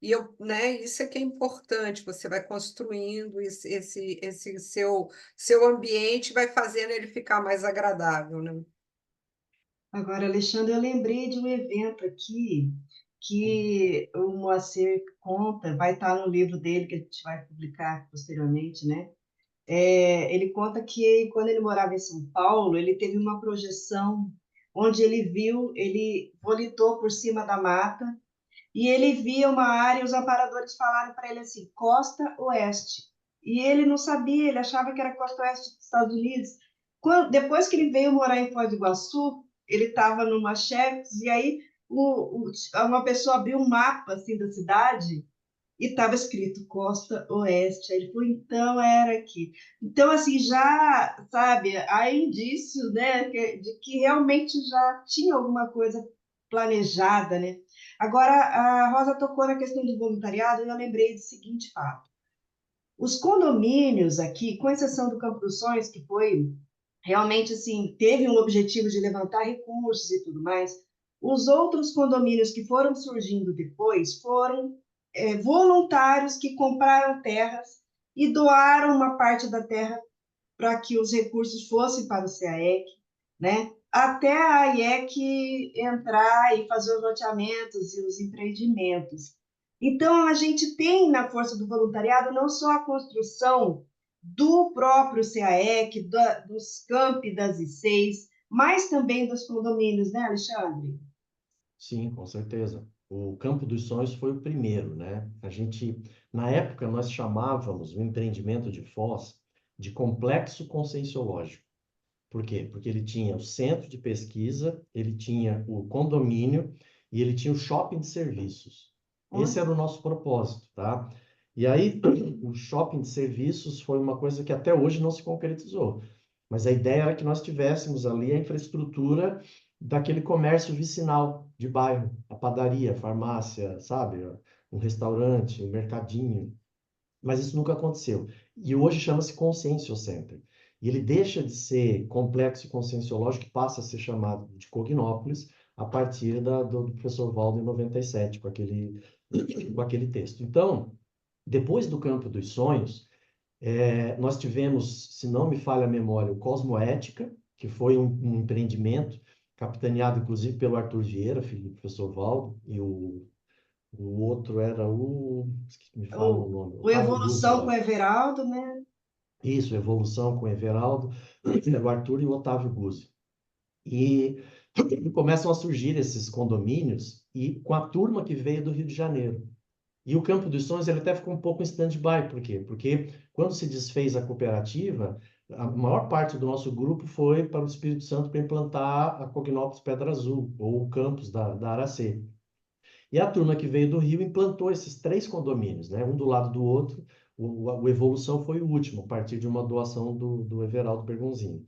E eu, né, isso é que é importante, você vai construindo esse seu ambiente, vai fazendo ele ficar mais agradável, né? Agora, Alexandre, eu lembrei de um evento aqui que o Moacir conta, vai estar no livro dele, que a gente vai publicar posteriormente, né? Ele conta que quando ele morava em São Paulo, ele teve uma projeção onde ele volitou por cima da mata e ele via uma área e os amparadores falaram para ele assim, costa oeste. E ele não sabia, ele achava que era costa oeste dos Estados Unidos. Depois que ele veio morar em Foz do Iguaçu, ele estava numa Chex, e aí uma pessoa abriu um mapa assim, da cidade e estava escrito Costa Oeste. Aí ele falou, então era aqui. Então, assim, já, sabe, há indício, né, de que realmente já tinha alguma coisa planejada, né? Agora, a Rosa tocou na questão do voluntariado e eu lembrei do seguinte fato. Os condomínios aqui, com exceção do Campo dos Sonhos, que foi realmente assim, teve um objetivo de levantar recursos e tudo mais, os outros condomínios que foram surgindo depois foram voluntários que compraram terras e doaram uma parte da terra para que os recursos fossem para o CAEC, né? Até a AIEC entrar e fazer os loteamentos e os empreendimentos. Então, a gente tem na força do voluntariado não só a construção do próprio CAEC, dos campi das ICs, mas também dos condomínios, né, Alexandre? Sim, com certeza. O Campo dos Sonhos foi o primeiro, né? Na época, nós chamávamos o empreendimento de Foz de complexo conscienciológico. Por quê? Porque ele tinha o centro de pesquisa, ele tinha o condomínio e ele tinha o shopping de serviços. Esse Olha, era o nosso propósito, tá? E aí, o shopping de serviços foi uma coisa que até hoje não se concretizou. Mas a ideia era que nós tivéssemos ali a infraestrutura daquele comércio vicinal de bairro, a padaria, a farmácia, sabe? Um restaurante, um mercadinho. Mas isso nunca aconteceu. E hoje chama-se Consciência Center. E ele deixa de ser complexo e conscienciológico e passa a ser chamado de Cognópolis a partir do professor Valdo em 97, com aquele texto. Então, depois do Campo dos Sonhos, nós tivemos, se não me falha a memória, o Cosmoética, que foi um empreendimento capitaneado, inclusive, pelo Arthur Vieira, filho do professor Valdo, e o outro era me fala o nome, o Otávio Guzzi, eu Evolução com o acho. Everaldo, né? Isso, Evolução com o Everaldo, o Arthur e o Otávio Guzzi. E começam a surgir esses condomínios e com a turma que veio do Rio de Janeiro. E o Campo dos Sonhos ele até ficou um pouco em stand-by. Por quê? Porque quando se desfez a cooperativa, a maior parte do nosso grupo foi para o Espírito Santo para implantar a Cognópolis Pedra Azul, ou o campus da Aracê. E a turma que veio do Rio implantou esses três condomínios, né? Um do lado do outro. O Evolução foi o último, a partir de uma doação do Everaldo Pergunzinho.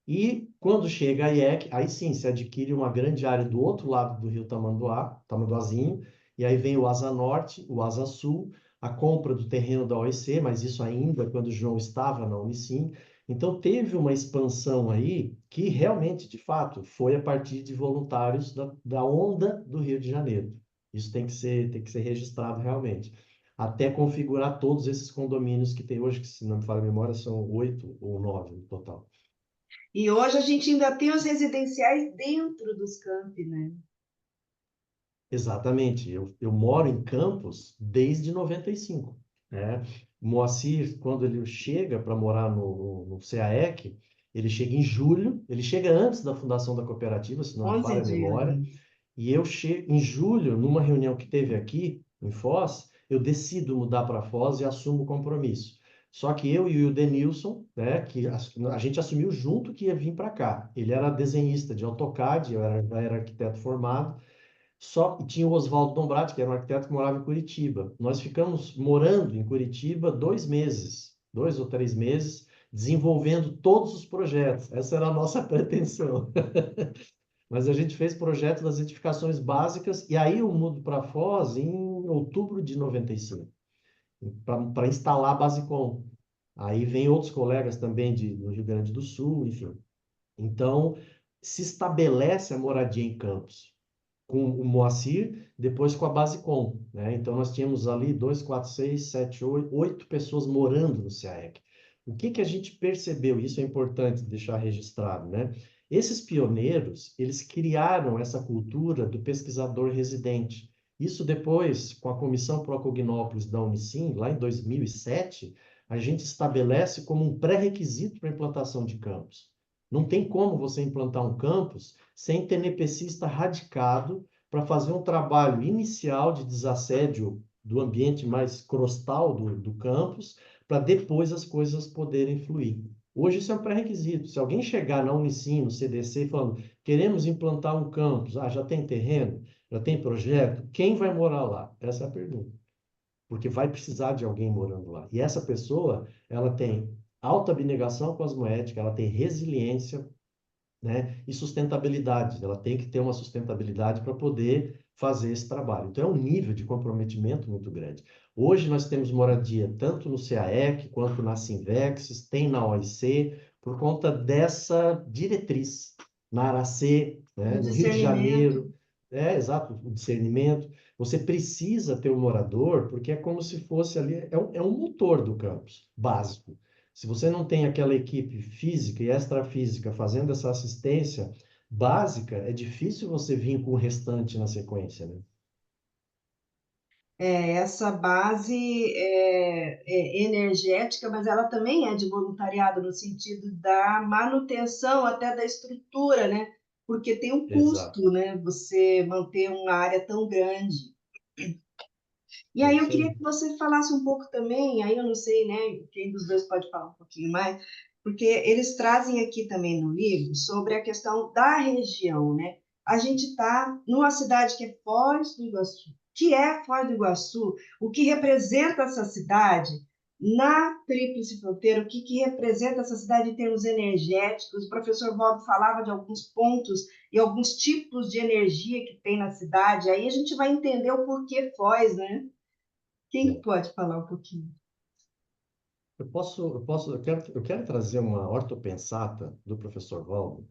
E quando chega a IEC, aí sim se adquire uma grande área do outro lado do Rio Tamanduá, Tamanduazinho, e aí vem o Asa Norte, o Asa Sul, a compra do terreno da OEC, mas isso ainda quando o João estava na Unicim. Então teve uma expansão aí que realmente, de fato, foi a partir de voluntários da onda do Rio de Janeiro. Isso tem que ser registrado realmente. Até configurar todos esses condomínios que tem hoje, que se não me falha a memória, são 8 ou 9 no total. E hoje a gente ainda tem os residenciais dentro dos campi, né? Exatamente. Eu moro em Campos desde 95, né? O Moacir, quando ele chega para morar no CAEC, ele chega em julho, ele chega antes da fundação da cooperativa, se não me 11 falha a dias, memória, né? e eu chego em julho, numa reunião que teve aqui em Foz, eu decido mudar para Foz e assumo o compromisso. Só que eu e o Denilson, né, que a gente assumiu junto que ia vir para cá. Ele era desenhista de AutoCAD, já era arquiteto formado, só que tinha o Oswaldo Dombrati, que era um arquiteto que morava em Curitiba. Nós ficamos morando em Curitiba 2 meses, 2 ou 3 meses, desenvolvendo todos os projetos. Essa era a nossa pretensão. Mas a gente fez projeto das edificações básicas e aí eu mudo para Foz em outubro de 95, para instalar a Basecom. Aí vem outros colegas também do Rio Grande do Sul, enfim. Então, se estabelece a moradia em Campos. com o Moacir, depois com a Basecom, né? Então, nós tínhamos ali 2, 4, 6, 7, 8 pessoas morando no CAEC. O que que a gente percebeu? Isso é importante deixar registrado, né? Esses pioneiros, eles criaram essa cultura do pesquisador residente. Isso depois, com a Comissão Procognópolis da Unicim, lá em 2007, a gente estabelece como um pré-requisito para a implantação de campus. Não tem como você implantar um campus sem tenepecista radicado para fazer um trabalho inicial de desassédio do ambiente mais crostal do campus, para depois as coisas poderem fluir. Hoje isso é um pré-requisito. Se alguém chegar na Unicim, no CDC, falando, queremos implantar um campus, já tem terreno, já tem projeto, quem vai morar lá? Essa é a pergunta. Porque vai precisar de alguém morando lá. E essa pessoa, ela tem alta abnegação cosmoética, ela tem resiliência, né, e sustentabilidade. Ela tem que ter uma sustentabilidade para poder fazer esse trabalho. Então, é um nível de comprometimento muito grande. Hoje, nós temos moradia tanto no CAEC, quanto na Sinvex, tem na OIC, por conta dessa diretriz. Na Aracê, né, O no Rio de discernimento. Janeiro, exato, o discernimento. Você precisa ter um morador, porque é como se fosse ali, é um motor do campus, básico. Se você não tem aquela equipe física e extrafísica fazendo essa assistência básica, é difícil você vir com o restante na sequência, né? Essa base é energética, mas ela também é de voluntariado no sentido da manutenção até da estrutura, né? Porque tem um Exato. custo, né? Você manter uma área tão grande. E É aí eu isso queria aí. que você falasse um pouco também, aí eu não sei, né, quem dos dois pode falar um pouquinho mais, porque eles trazem aqui também no livro sobre a questão da região, né? A gente está numa cidade que é Foz do Iguaçu. Que é Foz do Iguaçu? O que representa essa cidade na Tríplice Fronteira? O que representa essa cidade em termos energéticos? O professor Valdo falava de alguns pontos e alguns tipos de energia que tem na cidade. Aí a gente vai entender o porquê Foz, né? Quem É. pode falar um pouquinho? Eu quero trazer uma ortopensata do professor Valdo.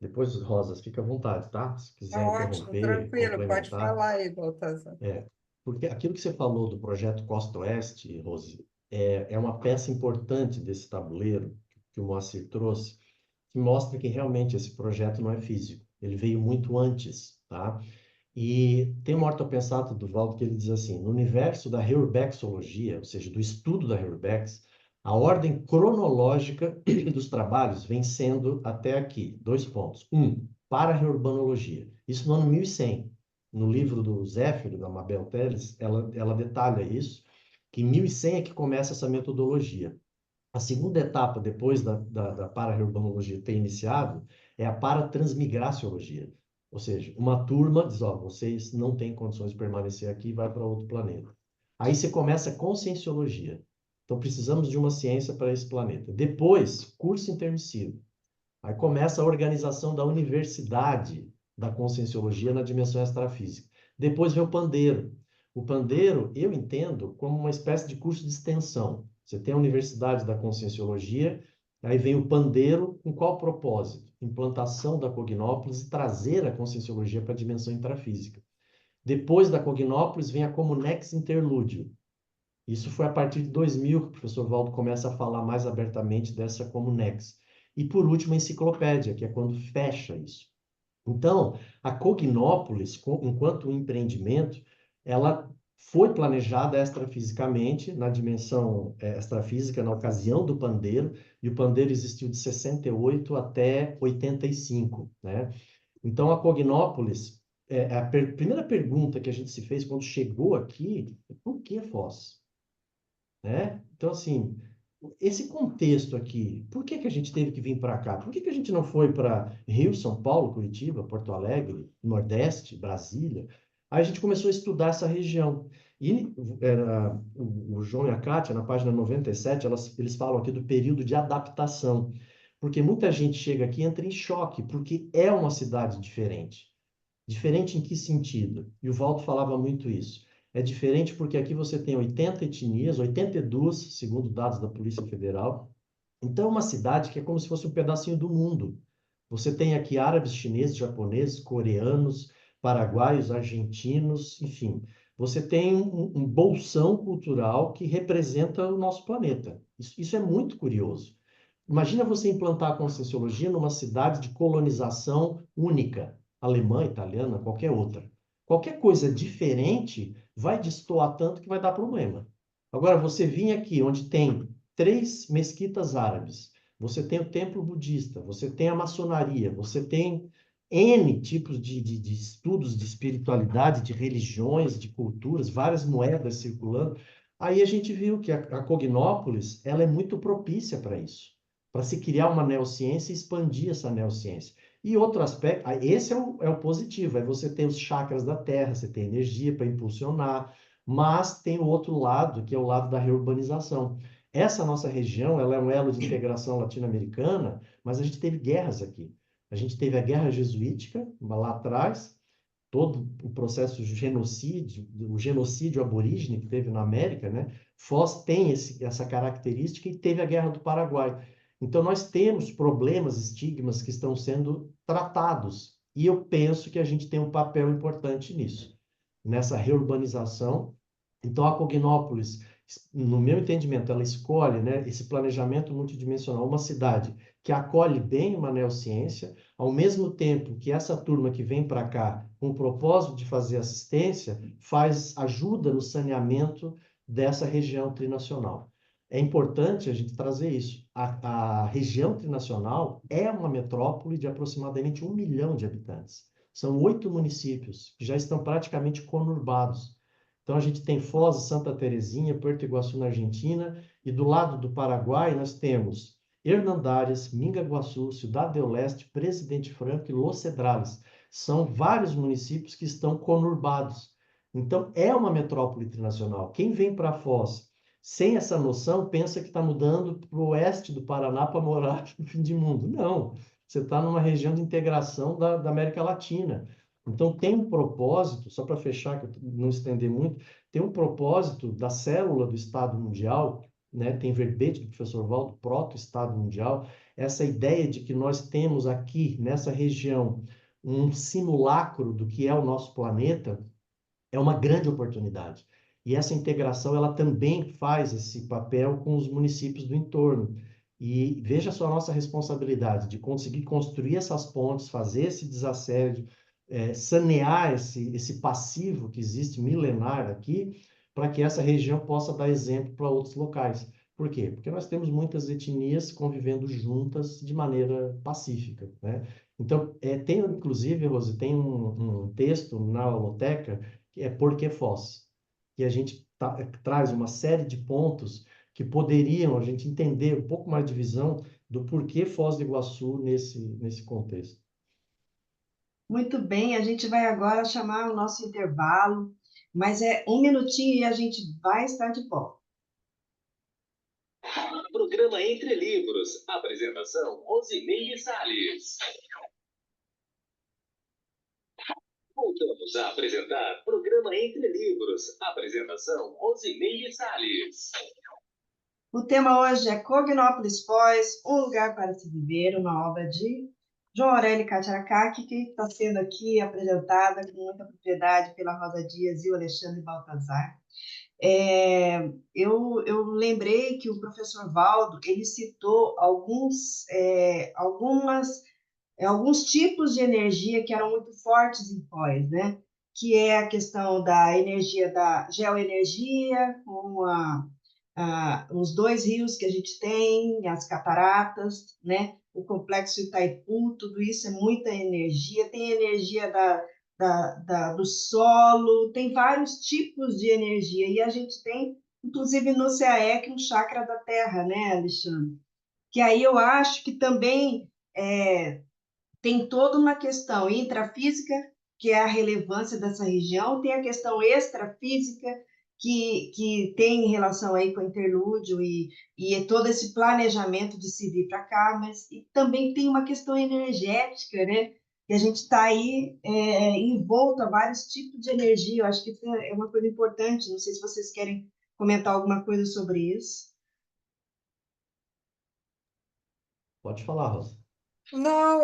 Depois, Rosas, fica à vontade, tá? Se Tá quiser ótimo, interromper, tranquilo, pode complementar. falar aí, Baltazar. É, porque aquilo que você falou do projeto Costa Oeste, Rose, é uma peça importante desse tabuleiro que o Moacir trouxe, que mostra que realmente esse projeto não é físico. Ele veio muito antes, tá? E tem uma ortopensato do Valdo que ele diz assim, no universo da Heurbexologia, ou seja, do estudo da Heurbex, a ordem cronológica dos trabalhos vem sendo até aqui, 2 pontos. Para-reurbanologia. Isso no ano 1100. No livro do Zéfiro, da Mabel Teles, ela detalha isso, que em 1100 é que começa essa metodologia. A segunda etapa, depois da para-reurbanologia ter iniciado, é a paratransmigraciologia. Ou seja, uma turma diz, ó, vocês não têm condições de permanecer aqui, vai para outro planeta. Aí você começa a conscienciologia. Então, precisamos de uma ciência para esse planeta. Depois, curso intermissivo. Aí começa a organização da universidade da conscienciologia na dimensão extrafísica. Depois vem o pandeiro. O pandeiro, eu entendo como uma espécie de curso de extensão. Você tem a Universidade da Conscienciologia, aí vem o pandeiro, com qual propósito? Implantação da Cognópolis e trazer a conscienciologia para a dimensão intrafísica. Depois da Cognópolis vem a Comunex Interlúdio. Isso foi a partir de 2000 que o professor Valdo começa a falar mais abertamente dessa Comunex. E por último, a enciclopédia, que é quando fecha isso. Então, a Cognópolis, enquanto um empreendimento, ela foi planejada extrafisicamente, na dimensão extrafísica, na ocasião do pandeiro, e o pandeiro existiu de 68 até 85, né? Então, a Cognópolis, primeira pergunta que a gente se fez quando chegou aqui, é por que Foz? Né? Então, assim, esse contexto aqui, por que que a gente teve que vir para cá? Por que que a gente não foi para Rio, São Paulo, Curitiba, Porto Alegre, Nordeste, Brasília? Aí a gente começou a estudar essa região. E o João e a Kátia, na página 97, eles falam aqui do período de adaptação. Porque muita gente chega aqui e entra em choque, porque é uma cidade diferente. Diferente em que sentido? E o Valdo falava muito isso. É diferente porque aqui você tem 80 etnias, 82, segundo dados da Polícia Federal. Então, é uma cidade que é como se fosse um pedacinho do mundo. Você tem aqui árabes, chineses, japoneses, coreanos, paraguaios, argentinos, enfim. Você tem um bolsão cultural que representa o nosso planeta. Isso é muito curioso. Imagina você implantar a Conscienciologia numa cidade de colonização única, alemã, italiana, qualquer outra. Qualquer coisa diferente vai destoar tanto que vai dar problema. Agora, você vir aqui onde tem 3 mesquitas árabes, você tem o templo budista, você tem a maçonaria, você tem N tipos de estudos de espiritualidade, de religiões, de culturas, várias moedas circulando. Aí a gente viu que a Cognópolis, ela é muito propícia para isso, para se criar uma neociência e expandir essa neociência. E outro aspecto, esse é o positivo, aí você tem os chakras da Terra, você tem energia para impulsionar, mas tem o outro lado, que é o lado da reurbanização. Essa nossa região, ela é um elo de integração latino-americana, mas a gente teve guerras aqui. A gente teve a guerra jesuítica lá atrás, todo o processo de genocídio, o genocídio aborígene que teve na América, né? Foz tem essa característica e teve a Guerra do Paraguai. Então, nós temos problemas, estigmas que estão sendo tratados. E eu penso que a gente tem um papel importante nisso, nessa reurbanização. Então, a Cognópolis, no meu entendimento, ela escolhe, né, esse planejamento multidimensional, uma cidade que acolhe bem uma neociência, ao mesmo tempo que essa turma que vem para cá com o propósito de fazer assistência, ajuda no saneamento dessa região trinacional. É importante a gente trazer isso. A região trinacional é uma metrópole de aproximadamente 1 milhão de habitantes. São 8 municípios que já estão praticamente conurbados. Então, a gente tem Foz, Santa Terezinha, Puerto Iguaçu, na Argentina, e do lado do Paraguai nós temos Hernandárias, Mingaguaçu, Cidade do Leste, Presidente Franco e Los Cedrales. São vários municípios que estão conurbados. Então, é uma metrópole internacional. Quem vem para Foz sem essa noção pensa que está mudando para o oeste do Paraná para morar no fim de mundo. Não, você está numa região de integração da América Latina. Então, tem um propósito, só para fechar, que eu não estender muito, tem um propósito da célula do Estado Mundial, né? Tem verbete do professor Valdo, proto-Estado Mundial, essa ideia de que nós temos aqui, nessa região, um simulacro do que é o nosso planeta, é uma grande oportunidade. E essa integração, ela também faz esse papel com os municípios do entorno. E veja só a nossa responsabilidade de conseguir construir essas pontes, fazer esse desassédio, sanear esse passivo que existe milenar aqui, para que essa região possa dar exemplo para outros locais. Por quê? Porque nós temos muitas etnias convivendo juntas de maneira pacífica, né? Então, tem, inclusive, Rose, tem um texto na holoteca que é Por que Foz? E a gente traz uma série de pontos que poderiam a gente entender um pouco mais de visão do porquê Foz do Iguaçu nesse contexto. Muito bem, a gente vai agora chamar o nosso intervalo, mas é 1 minutinho e a gente vai estar de volta. Programa Entre Livros. Apresentação, Rosimeire Salles. Voltamos a apresentar Programa Entre Livros. Apresentação, Rosimeire Salles. O tema hoje é Cognópolis Foz, um lugar para se viver, uma obra de João Aurélio Cataracaki, que está sendo aqui apresentada com muita propriedade pela Rosa Dias e o Alexandre Baltazar. Eu lembrei que o professor Valdo, ele citou alguns tipos de energia que eram muito fortes em Foz, né? Que é a questão da energia da geoenergia, com os 2 rios que a gente tem, as cataratas, né? O complexo Itaipu, tudo isso é muita energia. Tem energia do solo, tem vários tipos de energia. E a gente tem, inclusive no CAEC, um chakra da terra, né, Alexandre? Que aí eu acho que também tem toda uma questão intrafísica, que é a relevância dessa região, tem a questão extrafísica, que tem relação aí com o interlúdio e todo esse planejamento de se vir para cá, mas e também tem uma questão energética, né? Que a gente está aí envolto a vários tipos de energia. Eu acho que isso é uma coisa importante. Não sei se vocês querem comentar alguma coisa sobre isso. Pode falar, Rosa. Não,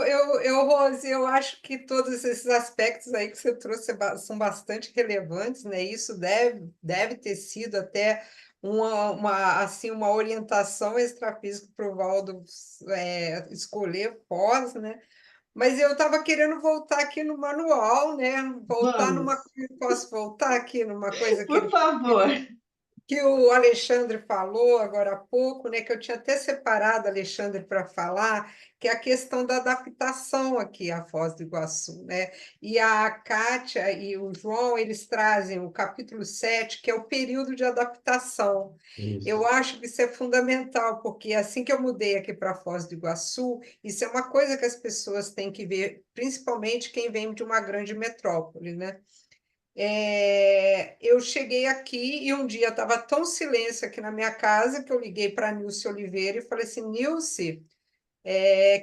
Rose, eu acho que todos esses aspectos aí que você trouxe são bastante relevantes, né? Isso deve ter sido até assim, uma orientação extrafísica para o Valdo escolher pós, né? Mas eu estava querendo voltar aqui no manual, né? Voltar numa. Vamos, Posso voltar aqui numa coisa que por ele favor. que o Alexandre falou agora há pouco, né, que eu tinha até separado Alexandre para falar, que é a questão da adaptação aqui à Foz do Iguaçu, né? E a Kátia e o João, eles trazem o capítulo 7, que é o período de adaptação. Eu Isso. acho que isso é fundamental, porque assim que eu mudei aqui para Foz do Iguaçu, isso é uma coisa que as pessoas têm que ver, principalmente quem vem de uma grande metrópole, né? Eu cheguei aqui e um dia estava tão silêncio aqui na minha casa que eu liguei para a Nilce Oliveira e falei assim, Nilce,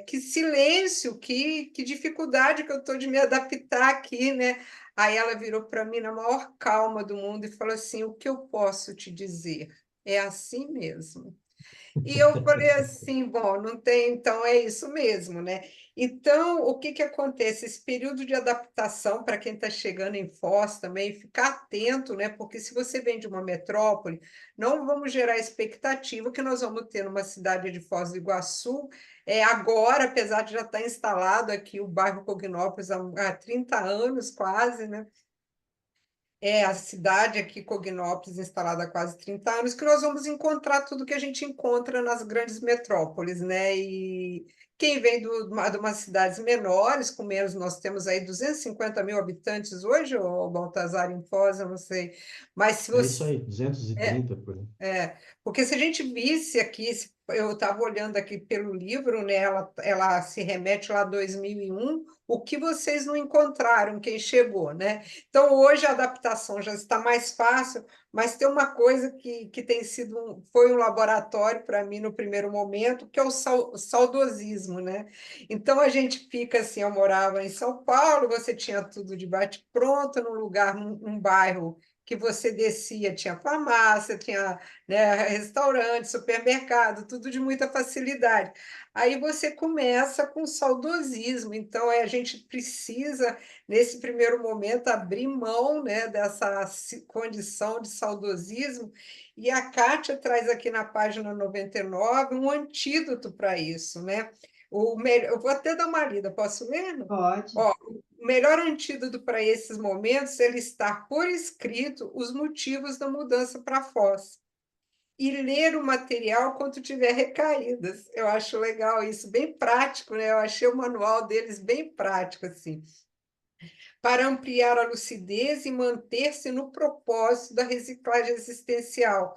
que silêncio, que dificuldade que eu estou de me adaptar aqui, né? Aí ela virou para mim na maior calma do mundo e falou assim, o que eu posso te dizer? É assim mesmo. E eu falei assim, bom, não tem, então é isso mesmo, né? Então, o que que acontece? Esse período de adaptação para quem está chegando em Foz também, ficar atento, né? Porque se você vem de uma metrópole, não vamos gerar expectativa que nós vamos ter numa cidade de Foz do Iguaçu, agora, apesar de já estar instalado aqui o bairro Cognópolis há 30 anos quase, né? A cidade aqui, Cognópolis, instalada há quase 30 anos, que nós vamos encontrar tudo que a gente encontra nas grandes metrópoles, né? E quem vem de umas cidades menores, com menos, nós temos aí 250 mil habitantes hoje, ou Baltazar em Foz, eu não sei, mas se É isso você... aí, 230 por aí. Porque se a gente visse aqui, eu estava olhando aqui pelo livro, né, ela se remete lá a 2001, o que vocês não encontraram, quem chegou, né? Então, hoje a adaptação já está mais fácil, mas tem uma coisa que tem sido foi um laboratório para mim no primeiro momento, que é o saudosismo, né? Então, a gente fica assim, eu morava em São Paulo, você tinha tudo de bate-pronto, num lugar, num bairro que você descia, tinha farmácia, tinha, né, restaurante, supermercado, tudo de muita facilidade. Aí você começa com saudosismo, então a gente precisa, nesse primeiro momento, abrir mão, né, dessa condição de saudosismo, e a Kátia traz aqui na página 99 um antídoto para isso, né? Eu vou até dar uma lida, posso ler? Pode. Ó, o melhor antídoto para esses momentos é listar por escrito os motivos da mudança para Foz e ler o material quando tiver recaídas. Eu acho legal isso, bem prático, né? Eu achei o manual deles bem prático, assim, para ampliar a lucidez e manter-se no propósito da reciclagem existencial.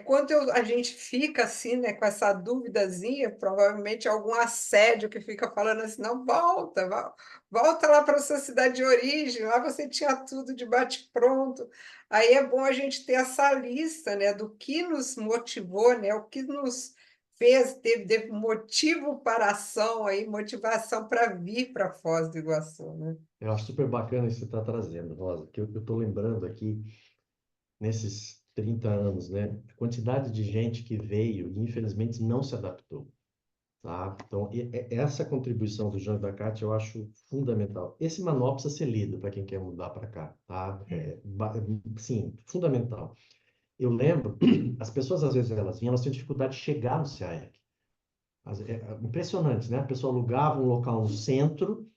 Quando a gente fica assim, né, com essa duvidazinha, provavelmente algum assédio que fica falando assim, não, volta lá para a sua cidade de origem, lá você tinha tudo de bate-pronto. Aí é bom a gente ter essa lista, né, do que nos motivou, né, o que nos fez, teve motivo para a ação aí, motivação para vir para Foz do Iguaçu, né? Eu acho super bacana isso que você está trazendo, Rosa, que eu estou lembrando aqui, nesses 30 anos, né? A quantidade de gente que veio e, infelizmente, não se adaptou, tá? Então, essa contribuição do João e da Cátia eu acho fundamental. Esse manual precisa ser lido para quem quer mudar para cá, tá? Sim, fundamental. Eu lembro, as pessoas, às vezes, elas vinham, elas tinham dificuldade de chegar no CAEC. Impressionante, né? A pessoa alugava um local no centro,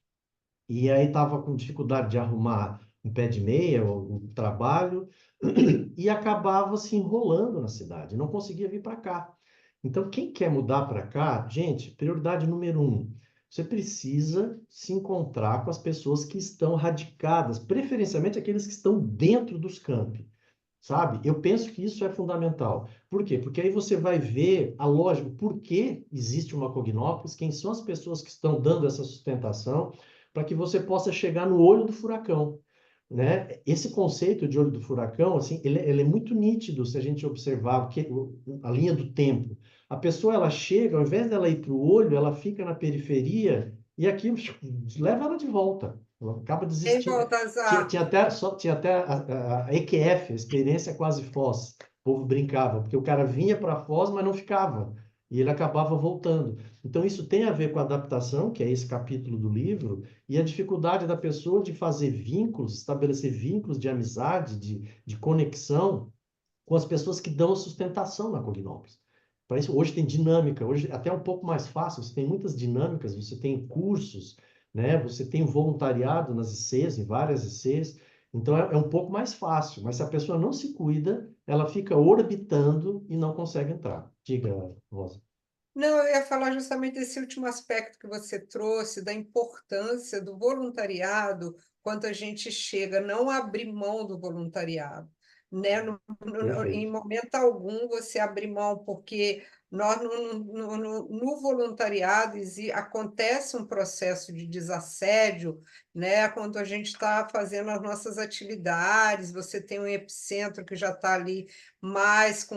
e aí estava com dificuldade de arrumar um pé de meia, o trabalho, e acabava se enrolando na cidade, não conseguia vir para cá. Então, quem quer mudar para cá, gente, prioridade número um, você precisa se encontrar com as pessoas que estão radicadas, preferencialmente aqueles que estão dentro dos campi, sabe? Eu penso que isso é fundamental. Por quê? Porque aí você vai ver a lógica, por que existe uma Cognópolis, quem são as pessoas que estão dando essa sustentação, para que você possa chegar no olho do furacão, né? Esse conceito de olho do furacão, assim, ele é muito nítido se a gente observar a linha do tempo. A pessoa, ela chega, ao invés dela ir para o olho, ela fica na periferia e aquilo leva ela de volta. Ela acaba Em desistindo. Baltazar, Tinha até a EQF, a experiência quase Foz. O povo brincava, porque o cara vinha para Foz, mas não ficava. e ele acabava voltando. Então, isso tem a ver com a adaptação, que é esse capítulo do livro, e a dificuldade da pessoa de fazer vínculos, estabelecer vínculos de amizade, de conexão com as pessoas que dão sustentação na Cognópolis. Para isso, hoje tem dinâmica, hoje até é um pouco mais fácil, você tem muitas dinâmicas, você tem cursos, né? Você tem voluntariado nas ICs, em várias ICs, então é um pouco mais fácil, mas se a pessoa não se cuida, ela fica orbitando e não consegue entrar. Diga, Rosa. Não, eu ia falar justamente desse último aspecto que você trouxe, da importância do voluntariado, quando a gente chega, não abrir mão do voluntariado, né? Em Perfeito. momento algum você abrir mão, porque nós, no voluntariado acontece um processo de desassédio, né? Quando a gente está fazendo as nossas atividades, você tem um epicentro que já está ali mais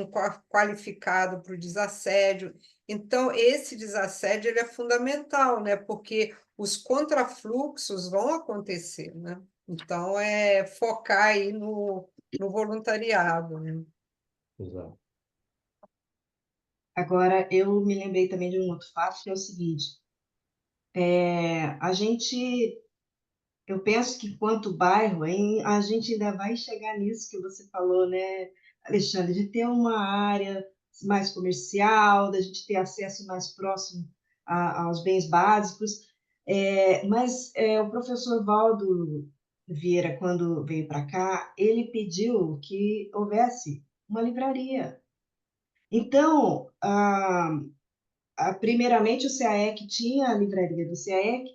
qualificado para o desassédio. Então, esse desassédio ele é fundamental, né? Porque os contrafluxos vão acontecer, né? Então, é focar aí no voluntariado, né? Exato. Agora, eu me lembrei também de um outro fato, que é o seguinte: a gente, eu penso que quanto bairro, hein, a gente ainda vai chegar nisso que você falou, né, Alexandre, de ter uma área mais comercial, da gente ter acesso mais próximo aos bens básicos. Mas o professor Valdo Vieira, quando veio para cá, ele pediu que houvesse uma livraria. Então, primeiramente o CAEC tinha a livraria do CAEC,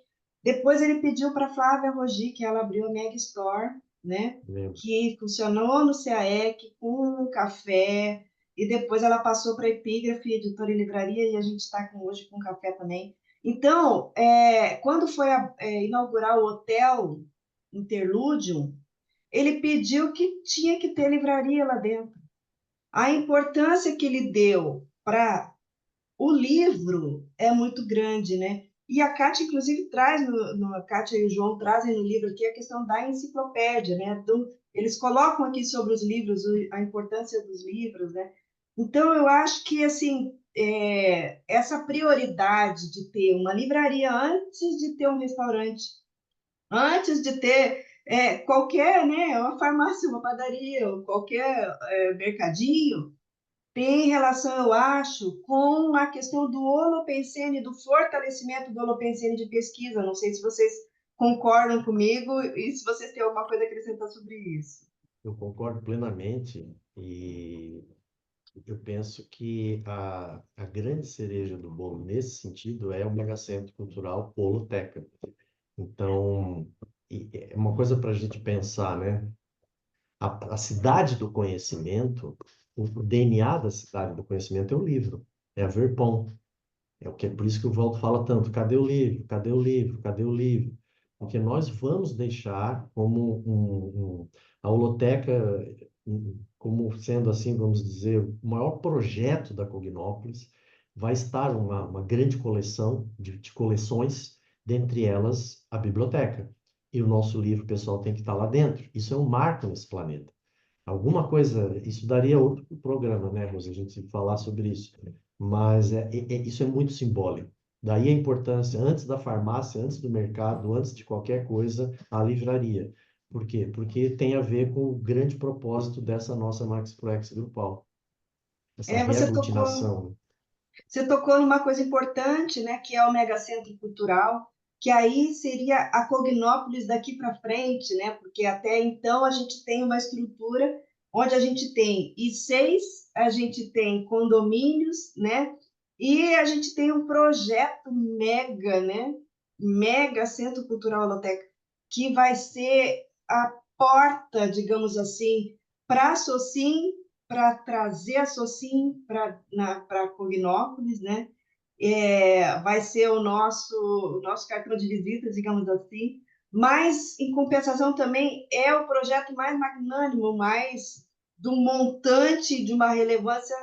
depois ele pediu para a Flávia Rogi, que ela abriu a Mega Store, né? Lembro. Que funcionou no CAEC com um café, e depois ela passou para a Epígrafe, editora e livraria, e a gente está hoje com café também. Então, quando foi inaugurar o Hotel Interludium, ele pediu que tinha que ter livraria lá dentro. A importância que ele deu para o livro é muito grande, né? E a Kátia, inclusive, traz, a Kátia e o João trazem no livro aqui a questão da enciclopédia, né? Eles colocam aqui sobre os livros, a importância dos livros, né? Então, eu acho que, assim, essa prioridade de ter uma livraria antes de ter um restaurante, antes de ter qualquer, né, uma farmácia, uma padaria, ou qualquer mercadinho, tem relação, eu acho, com a questão do Holopensene, do fortalecimento do Holopensene de pesquisa. Não sei se vocês concordam comigo e se vocês têm alguma coisa a acrescentar sobre isso. Eu concordo plenamente e eu penso que a grande cereja do bolo nesse sentido é o Megacentro Cultural Poloteca. Então, é uma coisa para a gente pensar, né? A cidade do conhecimento, o DNA da cidade do conhecimento é o livro, é a Verpom. É o que é por isso que o Waldo fala tanto, cadê o livro? Cadê o livro? Cadê o livro? Porque nós vamos deixar como a holoteca, como sendo assim, vamos dizer, o maior projeto da Cognópolis, vai estar uma grande coleção de coleções, dentre elas a biblioteca. E o nosso livro pessoal tem que estar lá dentro. Isso é um marco nesse planeta. Alguma coisa, isso daria outro programa, né, Rosa, a gente falar sobre isso. Mas isso é muito simbólico. Daí a importância, antes da farmácia, antes do mercado, antes de qualquer coisa, a livraria. Por quê? Porque tem a ver com o grande propósito dessa nossa Max Proex grupal, essa Você tocou, reaglutinação. você tocou numa coisa importante, né, que é o Megacentro Cultural, que aí seria a Cognópolis daqui para frente, né, porque até então a gente tem uma estrutura onde a gente tem I6, a gente tem condomínios, né, e a gente tem um projeto mega, né, Mega Centro Cultural Holoteca, que vai ser a porta, digamos assim, para a Socim, para trazer a Socim para Cognópolis, né? Vai ser o nosso cartão de visita, digamos assim, mas, em compensação, também é o projeto mais magnânimo, mais do montante de uma relevância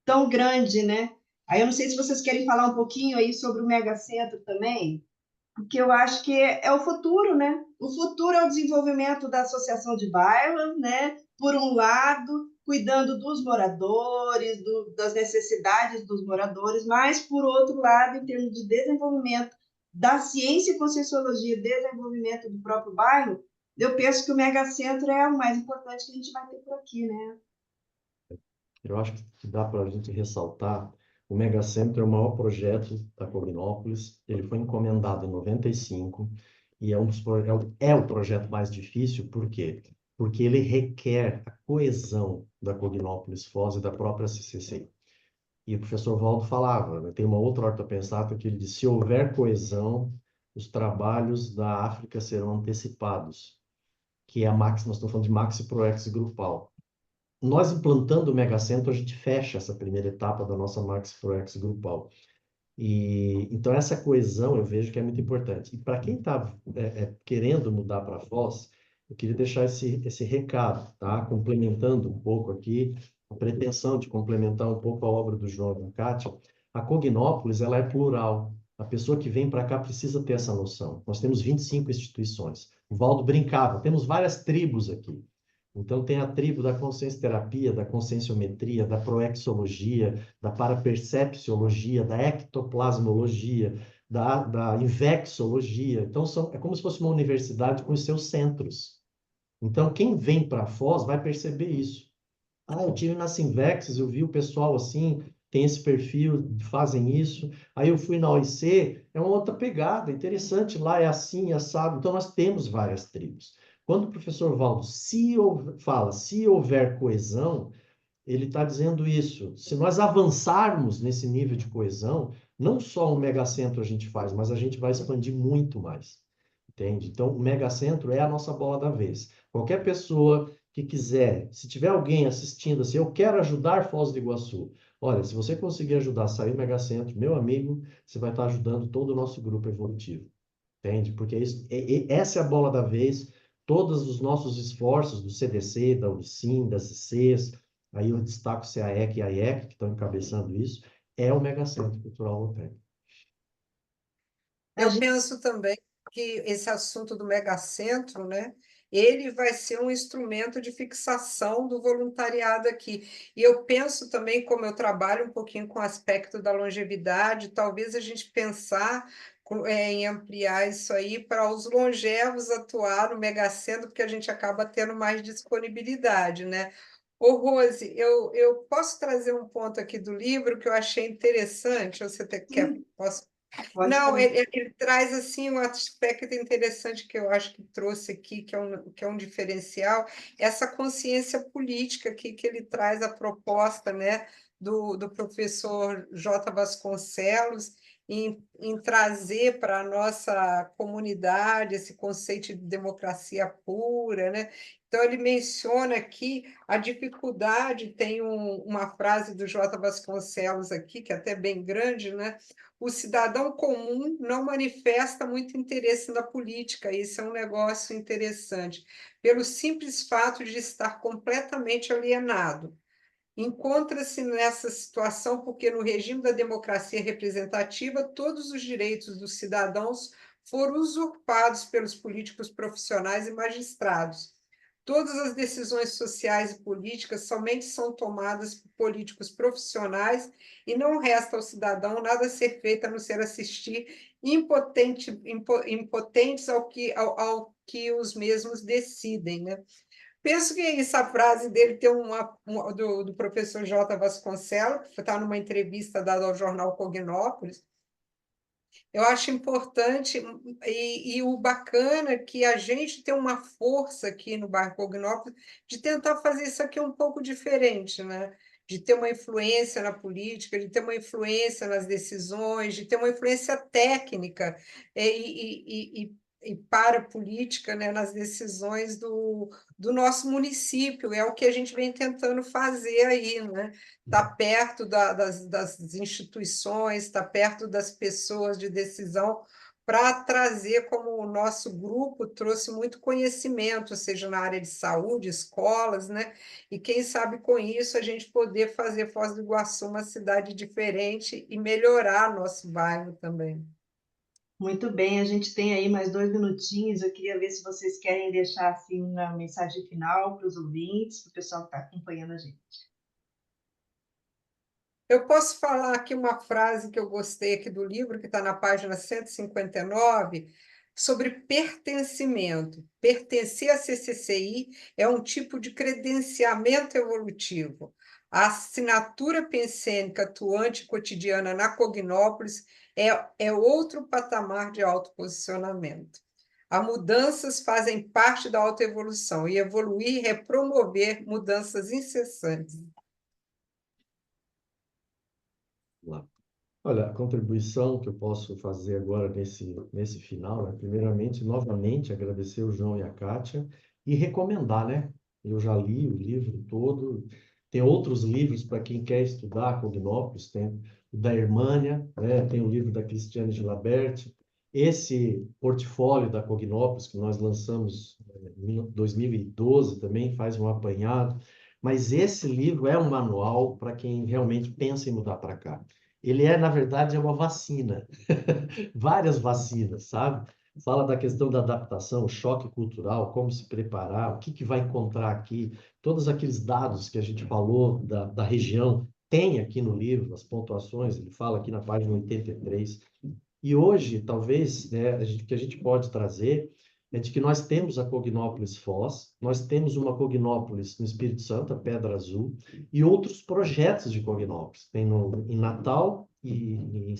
tão grande, né? Aí eu não sei se vocês querem falar um pouquinho aí sobre o Megacentro também, porque eu acho que é o futuro, né? O futuro é o desenvolvimento da associação de bairros, né? Por um lado, cuidando dos moradores, das necessidades dos moradores, mas, por outro lado, em termos de desenvolvimento da ciência e conscienciologia, desenvolvimento do próprio bairro, eu penso que o megacentro é o mais importante que a gente vai ter por aqui, né? Eu acho que dá para a gente ressaltar, o Megacentro é o maior projeto da Cognópolis, ele foi encomendado em 95 e é o projeto mais difícil, por quê? Porque ele requer a coesão da Cognópolis Foz e da própria CCC. E o professor Valdo falava, né, tem uma outra ortopensata que ele disse, se houver coesão, os trabalhos da África serão antecipados, que é a Max, nós estamos falando de Maxi Proex grupal. Nós implantando o Megacentro, a gente fecha essa primeira etapa da nossa Maxi Proex grupal. E então essa coesão eu vejo que é muito importante. E para quem está querendo mudar para Foz, eu queria deixar esse recado, tá? Complementando um pouco aqui, a pretensão de complementar um pouco a obra do João e da Kátia. A Cognópolis, ela é plural. A pessoa que vem para cá precisa ter essa noção. Nós temos 25 instituições. O Valdo brincava, temos várias tribos aqui. Então, tem a tribo da consciencioterapia, da conscienciometria, da proexologia, da parapercepciologia, da ectoplasmologia, da invexologia. Então, é como se fosse uma universidade com os seus centros. Então, quem vem para Foz vai perceber isso. Ah, eu tive na Sinvex, eu vi o pessoal assim, tem esse perfil, fazem isso. Aí eu fui na OIC, é uma outra pegada, interessante, lá é assim, assado. Então nós temos várias tribos. Quando o professor Valdo fala, se houver coesão, ele está dizendo isso. Se nós avançarmos nesse nível de coesão, não só um megacentro a gente faz, mas a gente vai expandir muito mais. Entende? Então, o megacentro é a nossa bola da vez. Qualquer pessoa que quiser, se tiver alguém assistindo assim, eu quero ajudar Foz do Iguaçu. Olha, se você conseguir ajudar a sair o megacentro, meu amigo, você vai estar ajudando todo o nosso grupo evolutivo. Entende? Porque essa é a bola da vez. Todos os nossos esforços do CDC, da Unicim, das ICs, aí eu destaco o CAEC e a IEC, que estão encabeçando isso, é o Megacentro Cultural Lotérico. A Eu gente penso também que esse assunto do megacentro, né, ele vai ser um instrumento de fixação do voluntariado aqui. E eu penso também, como eu trabalho um pouquinho com o aspecto da longevidade, talvez a gente pensar em ampliar isso aí para os longevos atuar no megacentro, porque a gente acaba tendo mais disponibilidade, né? Ô, Rose, eu posso trazer um ponto aqui do livro que eu achei interessante? Você quer, sim, posso. pode Não, trazer. ele traz assim um aspecto interessante que eu acho que trouxe aqui, que é um diferencial, essa consciência política aqui que ele traz a proposta, né, do professor J. Vasconcelos em trazer para a nossa comunidade esse conceito de democracia pura, né? Então, ele menciona aqui a dificuldade, tem uma frase do J. Vasconcelos aqui, que é até bem grande, né? O cidadão comum não manifesta muito interesse na política, isso é um negócio interessante, pelo simples fato de estar completamente alienado. Encontra-se nessa situação porque, no regime da democracia representativa, todos os direitos dos cidadãos foram usurpados pelos políticos profissionais e magistrados. Todas as decisões sociais e políticas somente são tomadas por políticos profissionais e não resta ao cidadão nada a ser feito a não ser assistir impotentes ao que os mesmos decidem, né? Penso que essa frase dele tem do professor J. Vasconcelos, que está numa entrevista dada ao jornal Cognópolis. Eu acho importante, e o bacana é que a gente tem uma força aqui no bairro Cognópolis de tentar fazer isso aqui um pouco diferente, né? De ter uma influência na política, de ter uma influência nas decisões, de ter uma influência técnica e parapolítica, né, nas decisões do nosso município. É o que a gente vem tentando fazer aí, né? Está perto das instituições, está perto das pessoas de decisão, para trazer, como o nosso grupo trouxe muito conhecimento, seja na área de saúde, escolas, né? E quem sabe com isso a gente poder fazer Foz do Iguaçu uma cidade diferente e melhorar nosso bairro também. Muito bem, a gente tem aí mais 2 minutinhos. Eu queria ver se vocês querem deixar assim uma mensagem final para os ouvintes, para o pessoal que está acompanhando a gente. Eu posso falar aqui uma frase que eu gostei aqui do livro, que está na página 159, sobre pertencimento. Pertencer à CCCI é um tipo de credenciamento evolutivo. A assinatura pensênica atuante e cotidiana na Cognópolis é outro patamar de autoposicionamento. As mudanças fazem parte da autoevolução, e evoluir é promover mudanças incessantes. Lá. Olha, a contribuição que eu posso fazer agora nesse final, né? Primeiramente, novamente, agradecer o João e a Kátia e recomendar, né? Eu já li o livro todo, tem outros livros para quem quer estudar Cognópolis, tem o da Hermânia, né? Tem o livro da Cristiane Gilabert, esse portfólio da Cognópolis que nós lançamos em 2012 também faz um apanhado, mas esse livro é um manual para quem realmente pensa em mudar para cá. Ele é, na verdade, é uma vacina, várias vacinas, sabe? Fala da questão da adaptação, choque cultural, como se preparar, o que vai encontrar aqui, todos aqueles dados que a gente falou da região, tem aqui no livro, as pontuações, ele fala aqui na página 83. E hoje, talvez, né, o que a gente pode trazer é de que nós temos a Cognópolis Foz, nós temos uma Cognópolis no Espírito Santo, a Pedra Azul, e outros projetos de Cognópolis. Tem em Natal e em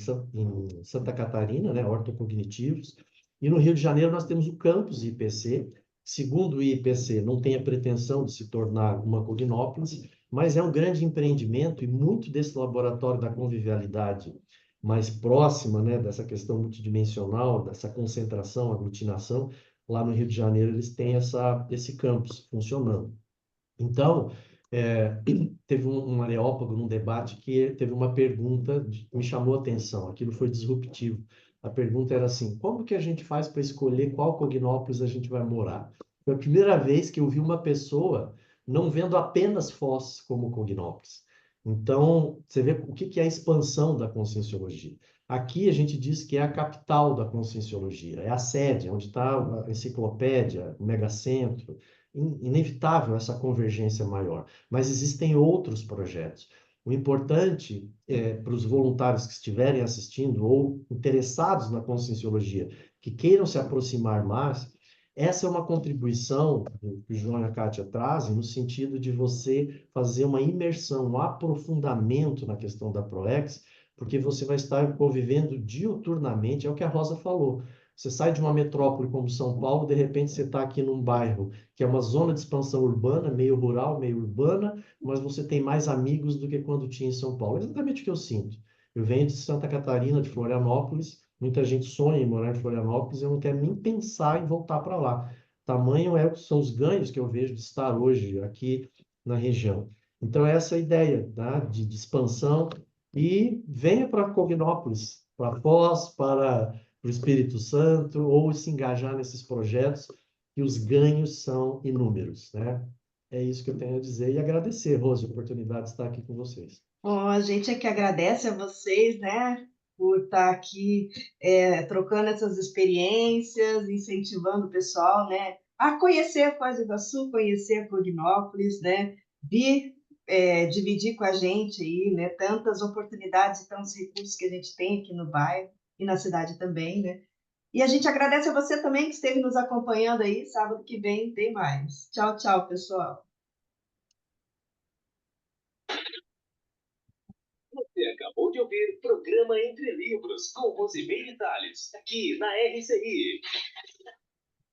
Santa Catarina, né, ortocognitivos, e no Rio de Janeiro nós temos o campus IPC. Segundo o IPC, não tem a pretensão de se tornar uma Cognópolis, mas é um grande empreendimento e muito desse laboratório da convivialidade mais próxima, né, dessa questão multidimensional, dessa concentração, aglutinação, lá no Rio de Janeiro eles têm esse campus funcionando. Então, teve um areópago num debate que teve uma pergunta que me chamou a atenção, aquilo foi disruptivo. A pergunta era assim, como que a gente faz para escolher qual Cognópolis a gente vai morar? Foi a primeira vez que eu vi uma pessoa não vendo apenas Foz como Cognópolis. Então, você vê o que é a expansão da Conscienciologia. Aqui a gente diz que é a capital da Conscienciologia, é a sede, onde está a enciclopédia, o megacentro, inevitável essa convergência maior, mas existem outros projetos. O importante para os voluntários que estiverem assistindo ou interessados na Conscienciologia, que queiram se aproximar mais, essa é uma contribuição que o João e a Kátia trazem, no sentido de você fazer uma imersão, um aprofundamento na questão da ProEx, porque você vai estar convivendo diuturnamente, é o que a Rosa falou. Você sai de uma metrópole como São Paulo, de repente você está aqui num bairro que é uma zona de expansão urbana, meio rural, meio urbana, mas você tem mais amigos do que quando tinha em São Paulo. É exatamente o que eu sinto. Eu venho de Santa Catarina, de Florianópolis, muita gente sonha em morar em Florianópolis, eu não quero nem pensar em voltar para lá. Tamanho são os ganhos que eu vejo de estar hoje aqui na região. Então, essa é a ideia, tá? de expansão. E venha para Cognópolis, para Foz, para o Espírito Santo, ou se engajar nesses projetos, que os ganhos são inúmeros, né? É isso que eu tenho a dizer e agradecer, Rose, a oportunidade de estar aqui com vocês. Bom, a gente é que agradece a vocês, né, por estar aqui trocando essas experiências, incentivando o pessoal, né, a conhecer a Foz do Iguaçu, conhecer a Cognópolis, né, vir dividir com a gente aí, né, tantas oportunidades e tantos recursos que a gente tem aqui no bairro e na cidade também, né. E a gente agradece a você também que esteve nos acompanhando aí. Sábado que vem tem mais. Tchau, tchau, pessoal. Você acabou de ouvir Programa Entre Livros, com Rosimeire Salles, aqui na RCI.